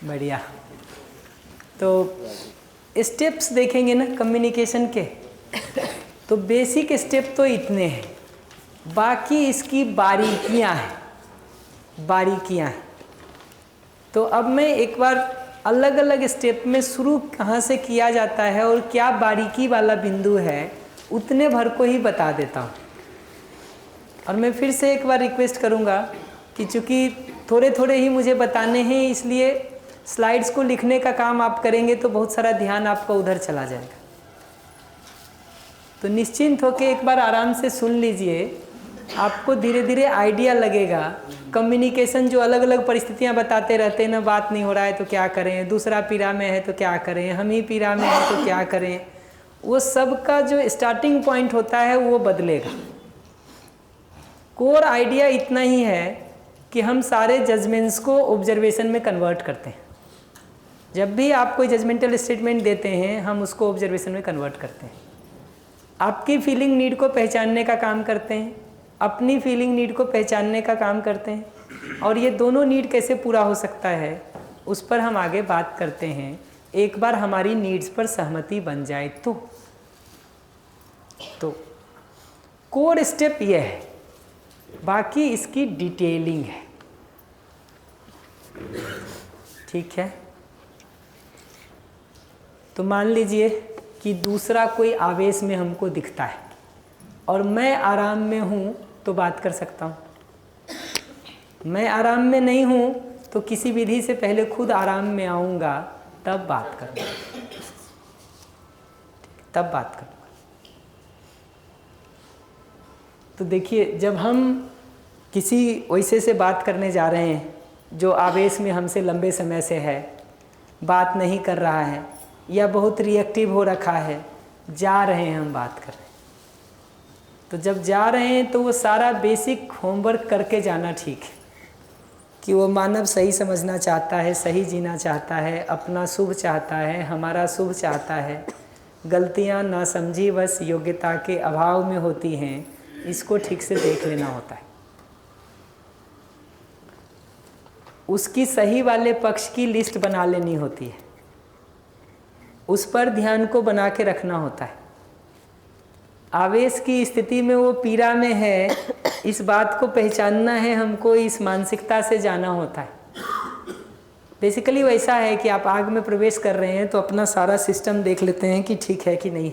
बढ़िया। तो स्टेप्स देखेंगे ना कम्युनिकेशन के, तो बेसिक स्टेप तो इतने हैं, बाकी इसकी बारीकियां हैं, बारीकियां हैं। तो अब मैं एक बार अलग अलग स्टेप में शुरू कहाँ से किया जाता है और क्या बारीकी वाला बिंदु है उतने भर को ही बता देता हूँ। और मैं फिर से एक बार रिक्वेस्ट करूँगा कि चूँकि थोड़े थोड़े ही मुझे बताने हैं, इसलिए स्लाइड्स को लिखने का काम आप करेंगे तो बहुत सारा ध्यान आपका उधर चला जाएगा। तो निश्चिंत होकर एक बार आराम से सुन लीजिए, आपको धीरे धीरे आइडिया लगेगा। कम्युनिकेशन जो अलग अलग परिस्थितियां बताते रहते हैं ना, बात नहीं हो रहा है तो क्या करें, दूसरा पीड़ा में है तो क्या करें, हम ही पीड़ा में है तो क्या करें, वो सब का जो स्टार्टिंग पॉइंट होता है वो बदलेगा। कोर आइडिया इतना ही है कि हम सारे जजमेंट्स को ऑब्जर्वेशन में कन्वर्ट करते हैं। जब भी आप कोई जजमेंटल स्टेटमेंट देते हैं, हम उसको ऑब्जर्वेशन में कन्वर्ट करते हैं। आपकी फीलिंग नीड को पहचानने का काम करते हैं, अपनी फीलिंग नीड को पहचानने का काम करते हैं, और ये दोनों नीड कैसे पूरा हो सकता है उस पर हम आगे बात करते हैं। एक बार हमारी नीड्स पर सहमति बन जाए तो कोर स्टेप यह है, बाकी इसकी डिटेलिंग है। ठीक है, तो मान लीजिए कि दूसरा कोई आवेश में हमको दिखता है और मैं आराम में हूँ तो बात कर सकता हूँ। मैं आराम में नहीं हूँ तो किसी विधि से पहले खुद आराम में आऊँगा, तब बात करूँगा, तब बात करूँगा। तो देखिए, जब हम किसी वैसे से बात करने जा रहे हैं जो आवेश में हमसे लंबे समय से है, बात नहीं कर रहा है या बहुत रिएक्टिव हो रखा है, जा रहे हैं हम बात कर रहे हैं, तो जब जा रहे हैं तो वो सारा बेसिक होमवर्क करके जाना ठीक है कि वो मानव सही समझना चाहता है, सही जीना चाहता है, अपना शुभ चाहता है, हमारा शुभ चाहता है। गलतियाँ नासमझी बस योग्यता के अभाव में होती हैं, इसको ठीक से देख लेना होता है। उसकी सही वाले पक्ष की लिस्ट बना लेनी होती है, उस पर ध्यान को बना के रखना होता है। आवेश की स्थिति में वो पीड़ा में है, इस बात को पहचानना है हमको, इस मानसिकता से जाना होता है। बेसिकली वैसा है कि आप आग में प्रवेश कर रहे हैं तो अपना सारा सिस्टम देख लेते हैं कि ठीक है कि नहीं।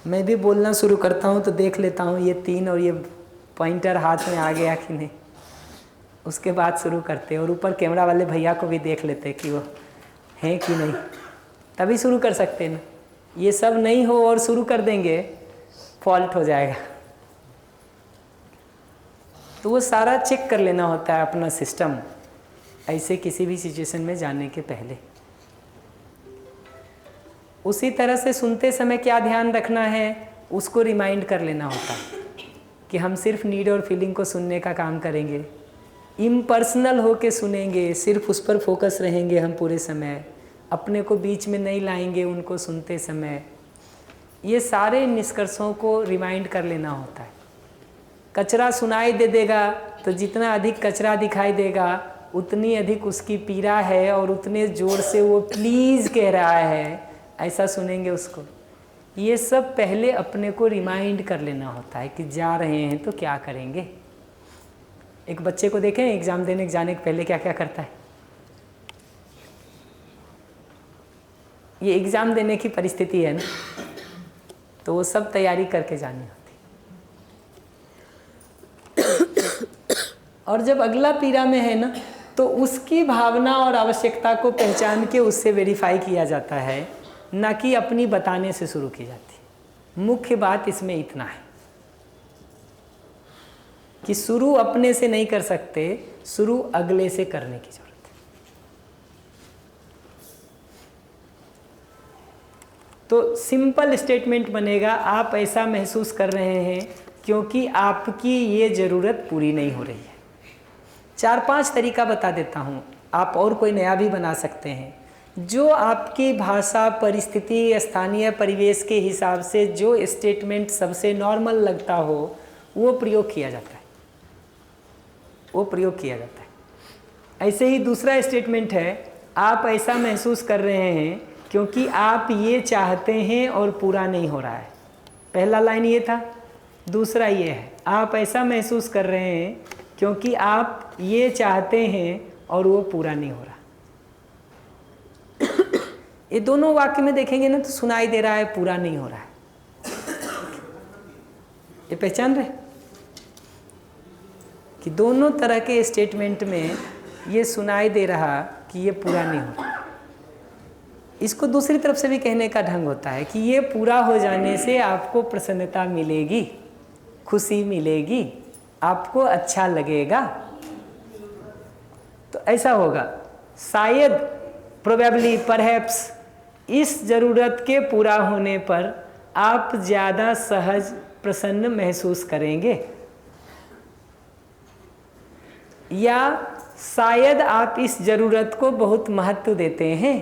मैं भी बोलना शुरू करता हूँ तो देख लेता हूँ ये 3 और ये पॉइंटर हाथ में आ गया कि नहीं, उसके बाद शुरू करते हैं। और ऊपर कैमरा वाले भैया को भी देख लेते हैं कि वो हैं कि नहीं, तभी शुरू कर सकते हैं ना। ये सब नहीं हो और शुरू कर देंगे, फॉल्ट हो जाएगा। तो वो सारा चेक कर लेना होता है अपना सिस्टम, ऐसे किसी भी सिचुएशन में जाने के पहले। उसी तरह से सुनते समय क्या ध्यान रखना है, उसको रिमाइंड कर लेना होता है कि हम सिर्फ नीड और फीलिंग को सुनने का काम करेंगे, इम्पर्सनल होके सुनेंगे, सिर्फ उस पर फोकस रहेंगे हम पूरे समय, अपने को बीच में नहीं लाएंगे उनको सुनते समय। ये सारे निष्कर्षों को रिमाइंड कर लेना होता है। कचरा सुनाई दे देगा तो जितना अधिक कचरा दिखाई देगा उतनी अधिक उसकी पीड़ा है और उतने जोर से वो प्लीज़ कह रहा है, ऐसा सुनेंगे उसको। ये सब पहले अपने को रिमाइंड कर लेना होता है कि जा रहे हैं तो क्या करेंगे। एक बच्चे को देखें एग्ज़ाम देने जाने के पहले क्या क्या करता है। ये एग्ज़ाम देने की परिस्थिति है ना, तो वो सब तैयारी करके जानी होती। और जब अगला पीड़ा में है ना, तो उसकी भावना और आवश्यकता को पहचान के उससे वेरीफाई किया जाता है, ना कि अपनी बताने से शुरू की जाती। मुख्य बात इसमें इतना है कि शुरू अपने से नहीं कर सकते, शुरू अगले से करने की जरूरत है। तो सिंपल स्टेटमेंट बनेगा, आप ऐसा महसूस कर रहे हैं क्योंकि आपकी ये ज़रूरत पूरी नहीं हो रही है। 4-5 तरीका बता देता हूँ, आप और कोई नया भी बना सकते हैं। जो आपकी भाषा, परिस्थिति, स्थानीय परिवेश के हिसाब से जो स्टेटमेंट सबसे नॉर्मल लगता हो वो प्रयोग किया जाता है, वो प्रयोग किया जाता है। ऐसे ही दूसरा स्टेटमेंट है, आप ऐसा महसूस कर रहे हैं क्योंकि आप ये चाहते हैं और पूरा नहीं हो रहा है। पहला लाइन ये था, दूसरा ये है, आप ऐसा महसूस कर रहे हैं क्योंकि आप ये चाहते हैं और वो पूरा नहीं हो रहा। ये दोनों वाक्य में देखेंगे ना तो सुनाई दे रहा है पूरा नहीं हो रहा है। ये पहचान रहे कि दोनों तरह के स्टेटमेंट में ये सुनाई दे रहा कि ये पूरा नहीं हो रहा। इसको दूसरी तरफ से भी कहने का ढंग होता है कि ये पूरा हो जाने से आपको प्रसन्नता मिलेगी, खुशी मिलेगी, आपको अच्छा लगेगा। तो ऐसा होगा, शायद, प्रोबेबली, परहैप्स, इस ज़रूरत के पूरा होने पर आप ज़्यादा सहज प्रसन्न महसूस करेंगे, या शायद आप इस ज़रूरत को बहुत महत्व देते हैं।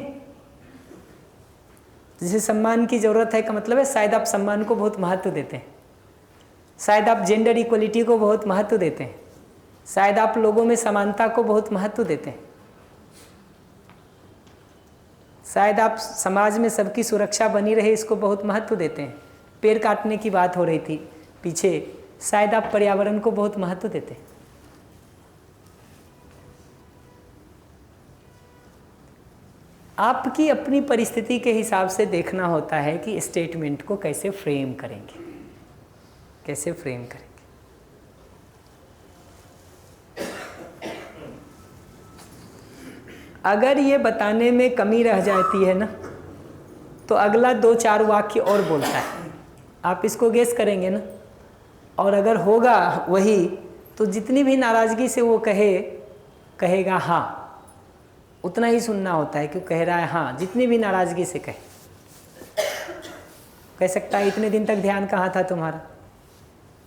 जैसे सम्मान की ज़रूरत है का मतलब है शायद आप सम्मान को बहुत महत्व देते हैं, शायद आप जेंडर इक्वलिटी को बहुत महत्व देते हैं, शायद आप लोगों में समानता को बहुत महत्व देते हैं, शायद आप समाज में सबकी सुरक्षा बनी रहे इसको बहुत महत्व देते हैं। पेड़ काटने की बात हो रही थी पीछे, शायद आप पर्यावरण को बहुत महत्व देते हैं। आपकी अपनी परिस्थिति के हिसाब से देखना होता है कि स्टेटमेंट को कैसे फ्रेम करेंगे, कैसे फ्रेम करेंगे। अगर ये बताने में कमी रह जाती है ना तो अगला 2-4 वाक्य और बोलता है, आप इसको गेस करेंगे ना, और अगर होगा वही तो जितनी भी नाराज़गी से वो कहेगा हाँ, उतना ही सुनना होता है। क्यों कह रहा है हाँ, जितनी भी नाराज़गी से कह सकता है इतने दिन तक ध्यान कहाँ था तुम्हारा,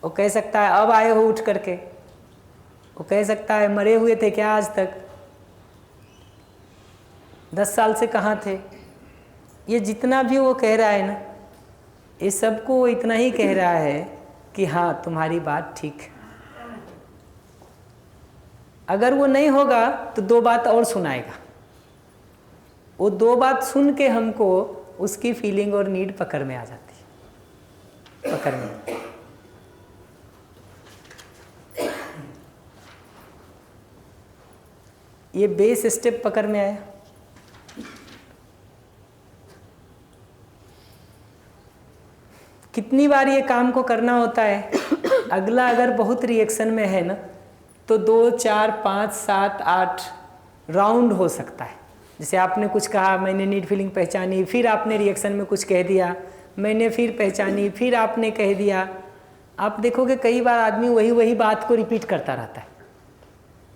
वो कह सकता है अब आए हो उठ करके, वो कह सकता है मरे हुए थे क्या आज तक, 10 साल से कहाँ थे। ये जितना भी वो कह रहा है ना, ये सबको वो इतना ही कह रहा है कि हाँ तुम्हारी बात ठीक है। अगर वो नहीं होगा तो 2 बात और सुनाएगा, वो 2 बात सुन के हमको उसकी फीलिंग और नीड पकड़ में आ जाती है, पकड़ में। ये बेस स्टेप पकड़ में आया। कितनी बार ये काम को करना होता है, अगला अगर बहुत रिएक्शन में है ना तो 2, 4, 5, 7, 8 राउंड हो सकता है। जैसे आपने कुछ कहा, मैंने नीड फीलिंग पहचानी, फिर आपने रिएक्शन में कुछ कह दिया, मैंने फिर पहचानी, फिर आपने कह दिया। आप देखोगे कई बार आदमी वही बात को रिपीट करता रहता है।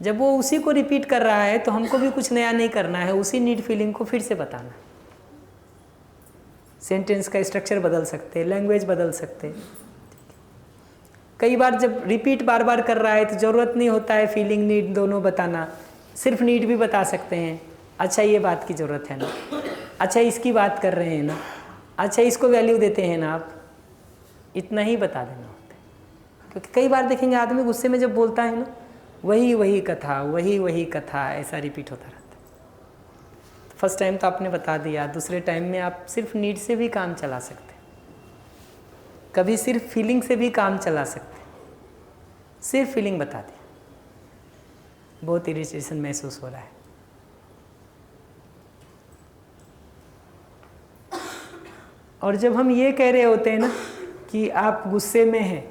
जब वो उसी को रिपीट कर रहा है तो हमको भी कुछ नया नहीं करना है, उसी नीड फीलिंग को फिर से बताना है। सेंटेंस का स्ट्रक्चर बदल सकते हैं, लैंग्वेज बदल सकते हैं। कई बार जब रिपीट बार बार कर रहा है तो ज़रूरत नहीं होता है फीलिंग नीड दोनों बताना, सिर्फ नीड भी बता सकते हैं। अच्छा ये बात की ज़रूरत है ना, अच्छा इसकी बात कर रहे हैं ना, अच्छा इसको वैल्यू देते हैं ना, आप इतना ही बता देना होता है। क्योंकि कई बार देखेंगे आदमी गुस्से में जब बोलता है ना, वही कथा ऐसा रिपीट होता रहता है। फर्स्ट टाइम तो आपने बता दिया, दूसरे टाइम में आप सिर्फ नीड से भी काम चला सकते, कभी सिर्फ फीलिंग से भी काम चला सकते। सिर्फ फीलिंग बता दी, बहुत इरिटेशन महसूस हो रहा है। और जब हम ये कह रहे होते हैं ना कि आप गुस्से में हैं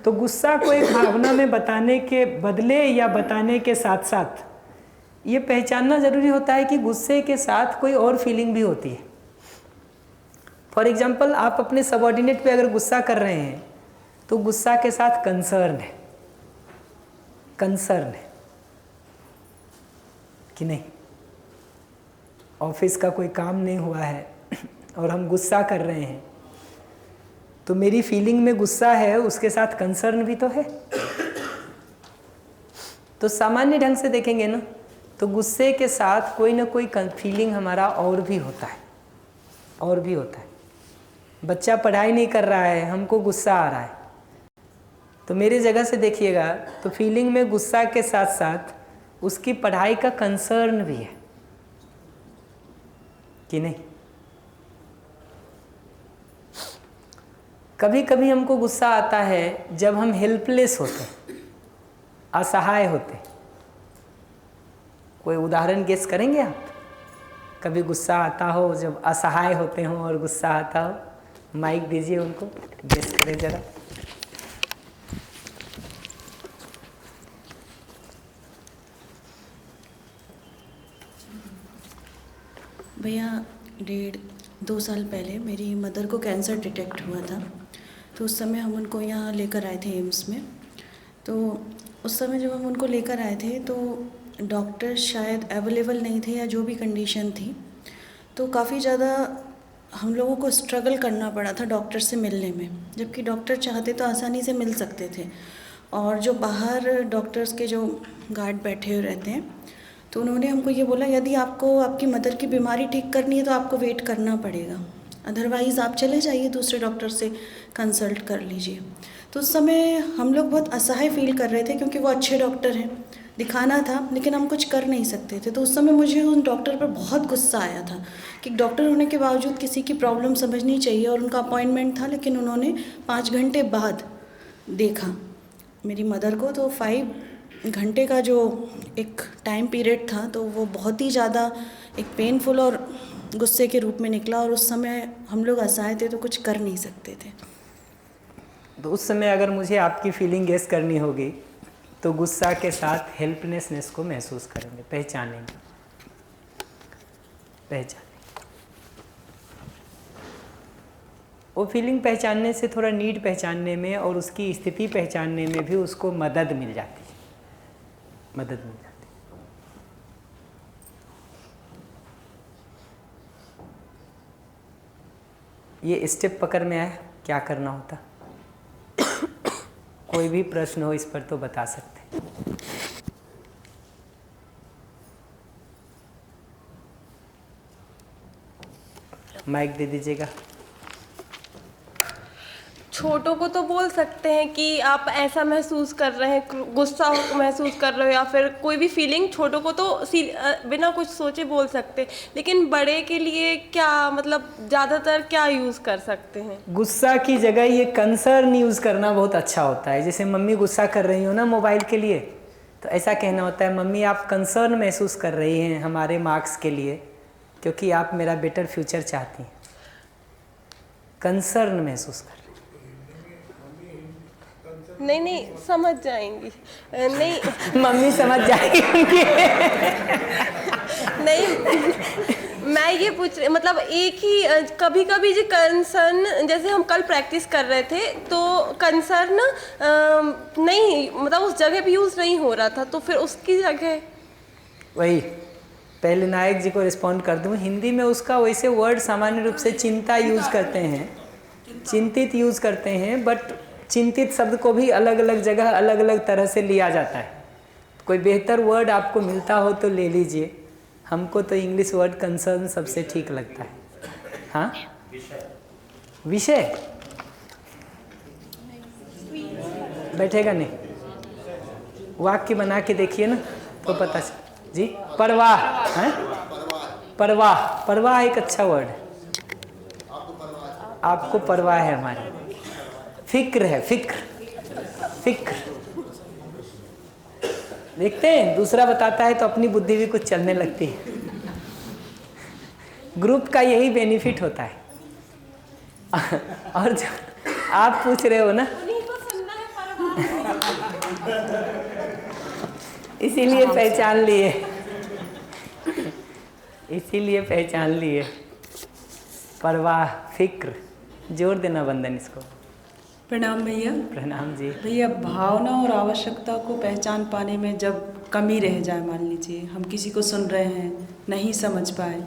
तो गुस्सा को एक भावना में बताने के बदले या बताने के साथ साथ ये पहचानना ज़रूरी होता है कि गुस्से के साथ कोई और फीलिंग भी होती है। फॉर एग्जाम्पल, आप अपने सबऑर्डिनेट पे अगर गुस्सा कर रहे हैं तो गुस्सा के साथ कंसर्न है कि नहीं, ऑफिस का कोई काम नहीं हुआ है और हम गुस्सा कर रहे हैं, तो मेरी फीलिंग में गुस्सा है, उसके साथ कंसर्न भी तो है। तो सामान्य ढंग से देखेंगे ना तो गुस्से के साथ कोई ना कोई फीलिंग हमारा और भी होता है। बच्चा पढ़ाई नहीं कर रहा है, हमको गुस्सा आ रहा है, तो मेरे जगह से देखिएगा तो फीलिंग में गुस्सा के साथ साथ उसकी पढ़ाई का कंसर्न भी है। कि नहीं? कभी कभी हमको गुस्सा आता है जब हम हेल्पलेस होते हैं, असहाय होते हैं। कोई उदाहरण गेस करेंगे आप? कभी गुस्सा आता हो जब असहाय होते हो और गुस्सा आता हो? माइक दीजिए उनको, गेस करें जरा। भैया 1.5-2 साल पहले मेरी मदर को कैंसर डिटेक्ट हुआ था। तो उस समय हम उनको यहाँ लेकर आए थे एम्स में। तो उस समय जब हम उनको लेकर आए थे तो डॉक्टर शायद अवेलेबल नहीं थे या जो भी कंडीशन थी, तो काफ़ी ज़्यादा हम लोगों को स्ट्रगल करना पड़ा था डॉक्टर से मिलने में। जबकि डॉक्टर चाहते तो आसानी से मिल सकते थे, और जो बाहर डॉक्टर्स के जो गार्ड बैठे हुए रहते हैं, तो उन्होंने हमको ये बोला यदि आपको आपकी मदर की बीमारी ठीक करनी है तो आपको वेट करना पड़ेगा, अदरवाइज़ आप चले जाइए दूसरे डॉक्टर से कंसल्ट कर लीजिए। तो उस समय हम लोग बहुत असहाय फील कर रहे थे, क्योंकि वो अच्छे डॉक्टर हैं, दिखाना था लेकिन हम कुछ कर नहीं सकते थे। तो उस समय मुझे उन डॉक्टर पर बहुत गुस्सा आया था कि डॉक्टर होने के बावजूद किसी की प्रॉब्लम समझनी चाहिए, और उनका अपॉइंटमेंट था लेकिन उन्होंने 5 घंटे बाद देखा मेरी मदर को। तो 5 घंटे का जो एक टाइम पीरियड था तो वो बहुत ही ज़्यादा एक पेनफुल और गुस्से के रूप में निकला, और उस समय हम लोग असहाय थे तो कुछ कर नहीं सकते थे। तो उस समय अगर मुझे आपकी फीलिंग गेस करनी होगी तो गुस्सा के साथ हेल्पलेसनेस को महसूस करेंगे, पहचानेंगे। वो फीलिंग पहचानने से थोड़ा नीड पहचानने में और उसकी स्थिति पहचानने में भी उसको मदद मिल जाती है, मदद मिल जाती है। ये स्टेप पकड़ में आया, क्या करना होता? कोई भी प्रश्न हो इस पर तो बता सकते। माइक दे दीजिएगा। छोटों को तो बोल सकते हैं कि आप ऐसा महसूस कर रहे हैं, गुस्सा महसूस कर रहे हो, या फिर कोई भी फीलिंग छोटों को तो बिना कुछ सोचे बोल सकते हैं। लेकिन बड़े के लिए क्या, मतलब ज़्यादातर क्या यूज़ कर सकते हैं? गुस्सा की जगह ये कंसर्न यूज़ करना बहुत अच्छा होता है। जैसे मम्मी गुस्सा कर रही हो ना मोबाइल के लिए, तो ऐसा कहना होता है, मम्मी आप कंसर्न महसूस कर रही हैं हमारे मार्क्स के लिए, क्योंकि आप मेरा बेटर फ्यूचर चाहती हैं। कंसर्न महसूस कर, नहीं समझ जाएंगी, नहीं मम्मी समझ जाएंगी। नहीं, मैं ये पूछ रही, मतलब एक ही कभी कभी जो कंसर्न, जैसे हम कल प्रैक्टिस कर रहे थे तो कंसर्न नहीं, मतलब उस जगह भी यूज़ नहीं हो रहा था, तो फिर उसकी जगह वही पहले नायक जी को रिस्पॉन्ड कर दूँ। हिंदी में उसका वैसे वर्ड सामान्य रूप से चिंता यूज़ करते हैं, चिंतित यूज़ करते हैं, बट चिंतित शब्द को भी अलग अलग जगह अलग अलग तरह से लिया जाता है। कोई बेहतर वर्ड आपको मिलता हो तो ले लीजिए। हमको तो इंग्लिश वर्ड कंसर्न सबसे ठीक लगता है। हाँ, विषय बैठेगा नहीं, वाक्य बना के देखिए ना तो पता चल जी। परवाह है, परवाह, परवाह एक अच्छा वर्ड है। आपको परवाह है हमारी, फिक्र है, फिक्र, फिक्र। देखते हैं दूसरा बताता है तो अपनी बुद्धि भी कुछ चलने लगती है। ग्रुप का यही बेनिफिट होता है। और जो आप पूछ रहे हो ना, इसीलिए पहचान लिए, इसीलिए पहचान लिए। परवाह, फिक्र, जोर देना बंधन इसको। प्रणाम भैया। प्रणाम जी। भैया, भावना और आवश्यकता को पहचान पाने में जब कमी रह जाए, मान लीजिए हम किसी को सुन रहे हैं, नहीं समझ पाए,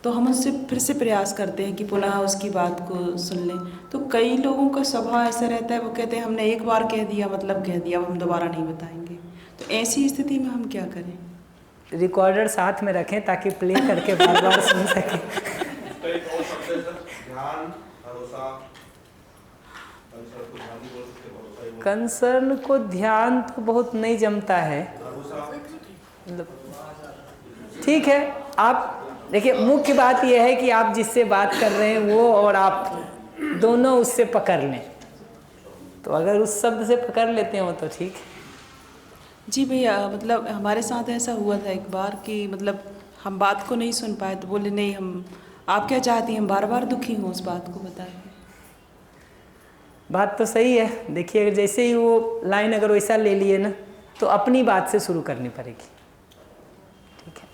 तो हम उससे फिर से प्रयास करते हैं कि पुनः उसकी बात को सुन लें। तो कई लोगों का स्वभाव ऐसा रहता है, वो कहते हैं हमने एक बार कह दिया मतलब कह दिया, अब हम दोबारा नहीं बताएंगे। तो ऐसी स्थिति में हम क्या करें? रिकॉर्डर साथ में रखें ताकि प्ले करके बार बार सुन सकें। कंसर्न को ध्यान तो बहुत नहीं जमता है, मतलब ठीक है। आप देखिए मुख्य बात यह है कि आप जिससे बात कर रहे हैं वो और आप दोनों उससे पकड़ लें। तो अगर उस शब्द से पकड़ लेते हो तो ठीक। जी भैया, मतलब हमारे साथ ऐसा हुआ था एक बार कि मतलब हम बात को नहीं सुन पाए, तो बोले नहीं हम, आप क्या चाहती हैं, हम बार बार दुखी हूँ उस बात को बता के। बात तो सही है। देखिए अगर जैसे ही वो लाइन अगर वैसा ले लिए ना, तो अपनी बात से शुरू करनी पड़ेगी, ठीक है।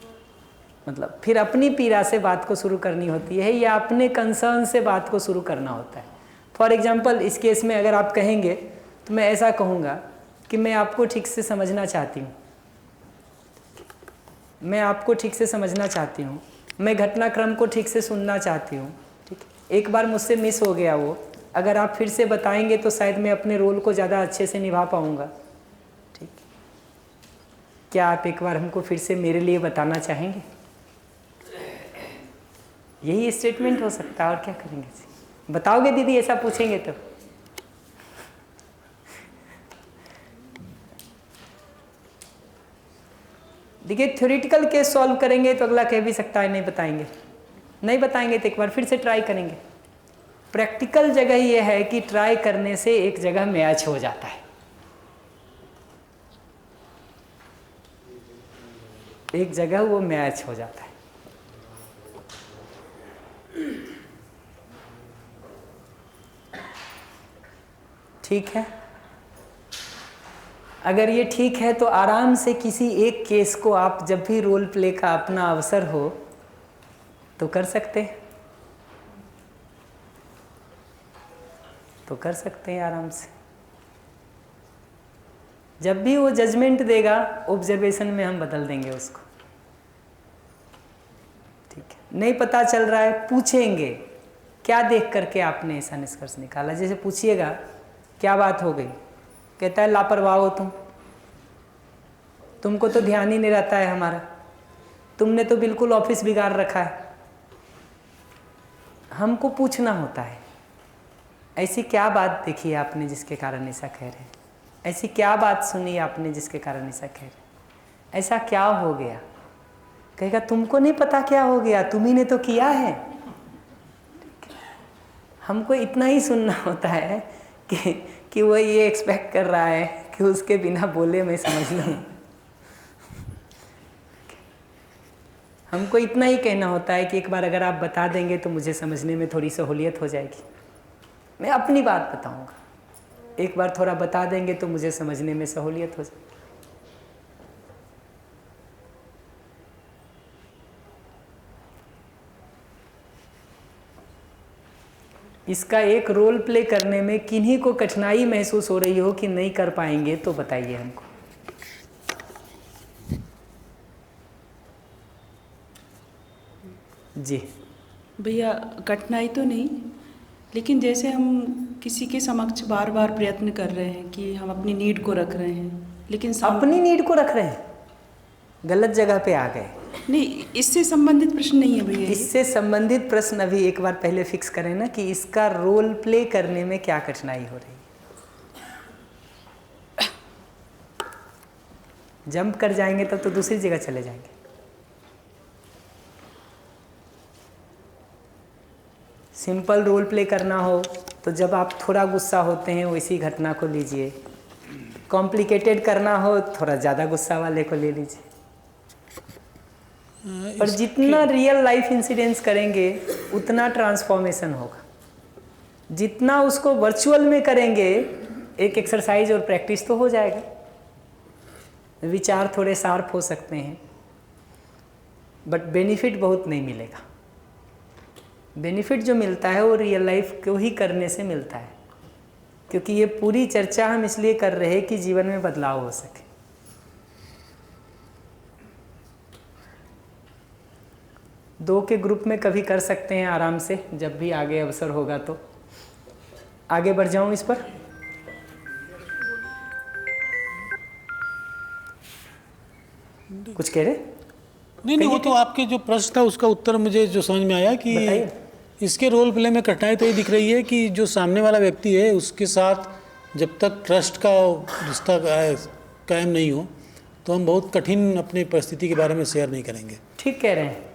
मतलब फिर अपनी पीड़ा से बात को शुरू करनी होती है या अपने कंसर्न से बात को शुरू करना होता है। फॉर एग्जांपल इस केस में अगर आप कहेंगे तो मैं ऐसा कहूँगा कि मैं आपको ठीक से समझना चाहती हूँ, मैं आपको ठीक से समझना चाहती हूँ, मैं घटनाक्रम को ठीक से सुनना चाहती हूँ, ठीक। एक बार मुझसे मिस हो गया वो, अगर आप फिर से बताएंगे तो शायद मैं अपने रोल को ज़्यादा अच्छे से निभा पाऊँगा, ठीक। क्या आप एक बार हमको फिर से मेरे लिए बताना चाहेंगे? यही स्टेटमेंट हो सकता है, और क्या करेंगे? बताओगे दीदी, ऐसा पूछेंगे तो? देखिए थ्योरेटिकल केस सॉल्व करेंगे तो अगला कह भी सकता है नहीं बताएंगे, नहीं बताएंगे तो एक बार फिर से ट्राई करेंगे। प्रैक्टिकल जगह यह है कि ट्राई करने से एक जगह मैच हो जाता है, एक जगह वो मैच हो जाता है। ठीक है, अगर ये ठीक है तो आराम से किसी एक केस को आप जब भी रोल प्ले का अपना अवसर हो तो कर सकते हैं, तो कर सकते हैं आराम से। जब भी वो जजमेंट देगा ऑब्जर्वेशन में हम बदल देंगे उसको, ठीक है। नहीं पता चल रहा है, पूछेंगे क्या देख करके आपने ऐसा निष्कर्ष निकाला। जैसे पूछिएगा क्या बात हो गई, कहता है लापरवाह हो तुमको तो ध्यान ही नहीं रहता है हमारा, तुमने तो बिल्कुल ऑफिस बिगाड़ रखा है। हमको पूछना होता है ऐसी क्या बात देखी आपने जिसके कारण ऐसा कह रहे हैं, ऐसी क्या बात सुनी आपने जिसके कारण ऐसा कह रहे हैं, ऐसा क्या हो गया। कहेगा तुमको नहीं पता क्या हो गया, तुम्ही ने तो किया है। हमको इतना ही सुनना होता है कि वो ये एक्सपेक्ट कर रहा है कि उसके बिना बोले मैं समझ लूँ। हमको इतना ही कहना होता है कि एक बार अगर आप बता देंगे तो मुझे समझने में थोड़ी सहूलियत हो जाएगी। मैं अपनी बात बताऊंगा, एक बार थोड़ा बता देंगे तो मुझे समझने में सहूलियत हो जाएगी। इसका एक रोल प्ले करने में किन्हीं को कठिनाई महसूस हो रही हो कि नहीं कर पाएंगे तो बताइए हमको। जी भैया, कठिनाई तो नहीं, लेकिन जैसे हम किसी के समक्ष बार बार प्रयत्न कर रहे हैं कि हम अपनी नीड को रख रहे हैं, लेकिन अपनी नीड को रख रहे हैं, गलत जगह पे आ गए। नहीं, इससे संबंधित प्रश्न नहीं है भैया। इससे संबंधित प्रश्न अभी एक बार पहले फिक्स करें ना कि इसका रोल प्ले करने में क्या कठिनाई हो रही है। जंप कर जाएंगे तब तो दूसरी जगह चले जाएंगे। सिंपल रोल प्ले करना हो तो जब आप थोड़ा गुस्सा होते हैं वैसी घटना को लीजिए, कॉम्प्लिकेटेड करना हो थोड़ा ज़्यादा गुस्सा वाले को ले लीजिए। पर जितना रियल लाइफ इंसिडेंस करेंगे उतना ट्रांसफॉर्मेशन होगा, जितना उसको वर्चुअल में करेंगे एक एक्सरसाइज और प्रैक्टिस तो हो जाएगा, विचार थोड़े शार्प हो सकते हैं, बट बेनिफिट बहुत नहीं मिलेगा। बेनिफिट जो मिलता है वो रियल लाइफ को ही करने से मिलता है, क्योंकि ये पूरी चर्चा हम इसलिए कर रहे हैं कि जीवन में बदलाव हो सके। दो के ग्रुप में कभी कर सकते हैं आराम से, जब भी आगे अवसर होगा तो। आगे बढ़ जाऊं इस पर। कुछ कह रहे? नहीं, वो तो आपके जो प्रश्न था उसका उत्तर मुझे जो समझ में आया कि इसके रोल प्ले में कठिनाई तो ये दिख रही है कि जो सामने वाला व्यक्ति है उसके साथ जब तक ट्रस्ट का रिश्ता कायम नहीं हो तो हम बहुत कठिन अपनी परिस्थिति के बारे में शेयर नहीं करेंगे। ठीक कह रहे हैं,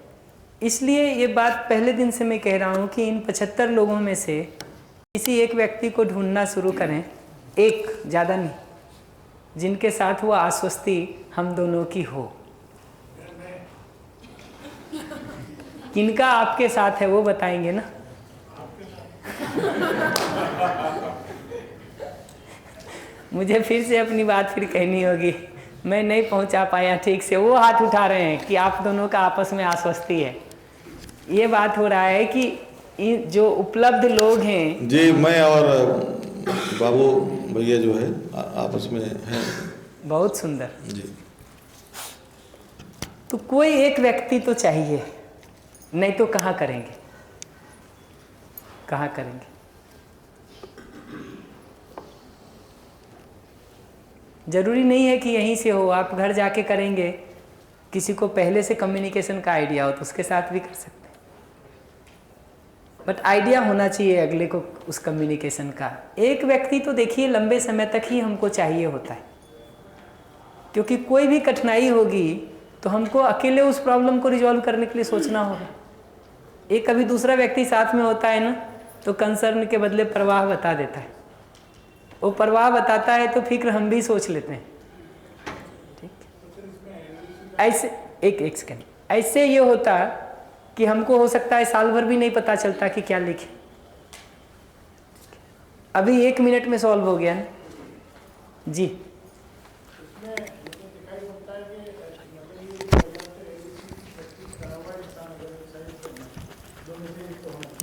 इसलिए ये बात पहले दिन से मैं कह रहा हूँ कि इन 75 लोगों में से किसी एक व्यक्ति को ढूंढना शुरू करें, एक, ज़्यादा नहीं, जिनके साथ वो आश्वस्ति हम दोनों की हो। किनका आपके साथ है वो बताएंगे ना। मुझे फिर से अपनी बात फिर कहनी होगी, मैं नहीं पहुंचा पाया ठीक से। वो हाथ उठा रहे हैं कि आप दोनों का आपस में आश्वस्ति है। ये बात हो रहा है कि जो उपलब्ध लोग हैं जी, मैं और बाबू भैया जो है आपस में हैं। बहुत सुंदर जी। तो कोई एक व्यक्ति तो चाहिए, नहीं तो कहाँ करेंगे, कहाँ करेंगे। जरूरी नहीं है कि यहीं से हो, आप घर जाके करेंगे। किसी को पहले से कम्युनिकेशन का आइडिया हो तो उसके साथ भी कर सकते हैं, बट आइडिया होना चाहिए अगले को उस कम्युनिकेशन का। एक व्यक्ति तो देखिए लंबे समय तक ही हमको चाहिए होता है, क्योंकि कोई भी कठिनाई होगी तो हमको अकेले उस प्रॉब्लम को रिजॉल्व करने के लिए सोचना होगा। एक कभी दूसरा व्यक्ति साथ में होता है ना, तो कंसर्न के बदले प्रवाह बता देता है। वो प्रवाह बताता है तो फिक्र हम भी सोच लेते हैं। ठीक, ऐसे एक सेकंड, ऐसे ये होता कि हमको हो सकता है साल भर भी नहीं पता चलता कि क्या लिखे, अभी 1 मिनट में सॉल्व हो गया ना जी।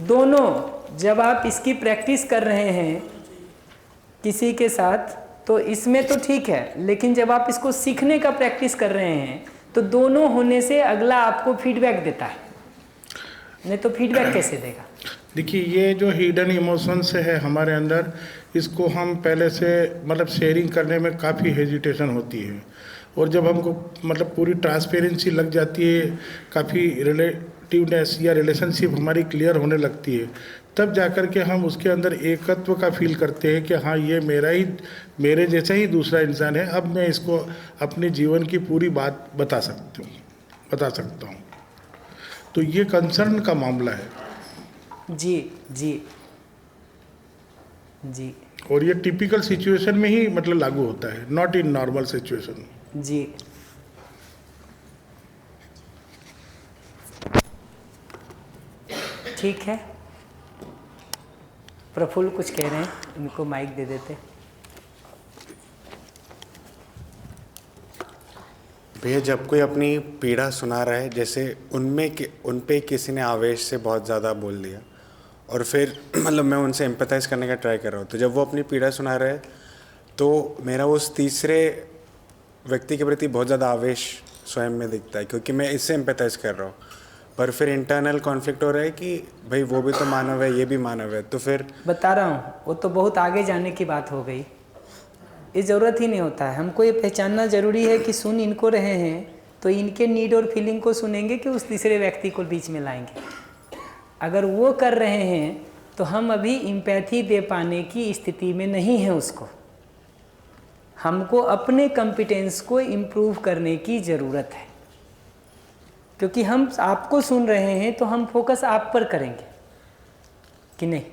दोनों, जब आप इसकी प्रैक्टिस कर रहे हैं किसी के साथ तो इसमें तो ठीक है, लेकिन जब आप इसको सीखने का प्रैक्टिस कर रहे हैं तो दोनों होने से अगला आपको फीडबैक देता है, नहीं तो फीडबैक कैसे देगा। देखिए, ये जो हिडन इमोशंस है हमारे अंदर, इसको हम पहले से मतलब शेयरिंग करने में काफ़ी हेजिटेशन होती है, और जब हमको मतलब पूरी ट्रांसपेरेंसी लग जाती है, काफ़ी रिलेटिवनेस या रिलेशनशिप हमारी क्लियर होने लगती है, तब जाकर के हम उसके अंदर एकत्व का फील करते हैं कि हाँ, ये मेरे जैसा ही दूसरा इंसान है। अब मैं इसको अपने जीवन की पूरी बात बता सकता हूँ। तो ये कंसर्न का मामला है जी जी जी। और ये टिपिकल सिचुएशन में ही मतलब लागू होता है, नॉट इन नॉर्मल सिचुएशन जी। ठीक है, प्रफुल्ल कुछ कह रहे हैं, इनको माइक दे देते। भैया, जब कोई अपनी पीड़ा सुना रहा है, जैसे उन पे किसी ने आवेश से बहुत ज़्यादा बोल दिया, और फिर मतलब मैं उनसे एम्पैथाइज करने का ट्राई कर रहा हूँ, तो जब वो अपनी पीड़ा सुना रहे तो मेरा उस तीसरे व्यक्ति के प्रति बहुत ज़्यादा आवेश स्वयं में दिखता है, क्योंकि मैं इससे एम्पैथाइज कर रहा हूँ, पर फिर इंटरनल कॉन्फ्लिक्ट हो रहा है कि भाई वो भी तो मानव है, ये भी मानव है। तो फिर बता रहा हूँ, वो तो बहुत आगे जाने की बात हो गई, ये ज़रूरत ही नहीं होता है। हमको ये पहचानना ज़रूरी है कि सुन इनको रहे हैं तो इनके नीड और फीलिंग को सुनेंगे कि उस तीसरे व्यक्ति को बीच में लाएंगे। अगर वो कर रहे हैं तो हम अभी एम्पैथी दे पाने की स्थिति में नहीं है। उसको हमको अपने कॉम्पिटेंस को इम्प्रूव करने की ज़रूरत है, क्योंकि हम आपको सुन रहे हैं तो हम फोकस आप पर करेंगे कि नहीं।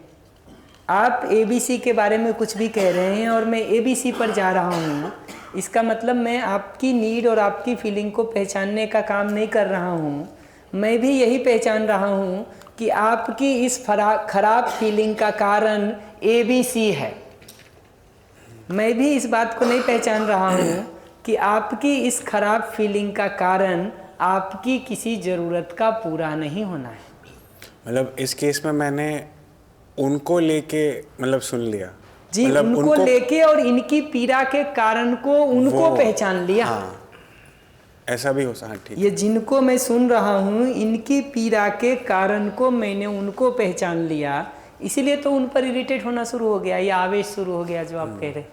आप ABC के बारे में कुछ भी कह रहे हैं और मैं ABC पर जा रहा हूँ, इसका मतलब मैं आपकी नीड और आपकी फीलिंग को पहचानने का काम नहीं कर रहा हूँ। मैं भी यही पहचान रहा हूँ कि आपकी इस खराब फीलिंग का कारण ABC है। मैं भी इस बात को नहीं पहचान रहा हूँ कि आपकी इस खराब फीलिंग का कारण आपकी किसी ज़रूरत का पूरा नहीं होना है। मतलब इस केस में मैंने उनको लेके मतलब सुन लिया जी, मतलब उनको लेके और इनकी पीड़ा के कारण को उनको पहचान लिया। हाँ, ऐसा भी हो सकता है। ठीक, ये जिनको मैं सुन रहा हूँ इनकी पीड़ा के कारण को मैंने उनको पहचान लिया, इसीलिए तो उन पर इरिटेट होना शुरू हो गया या आवेश शुरू हो गया जो आप कह रहे।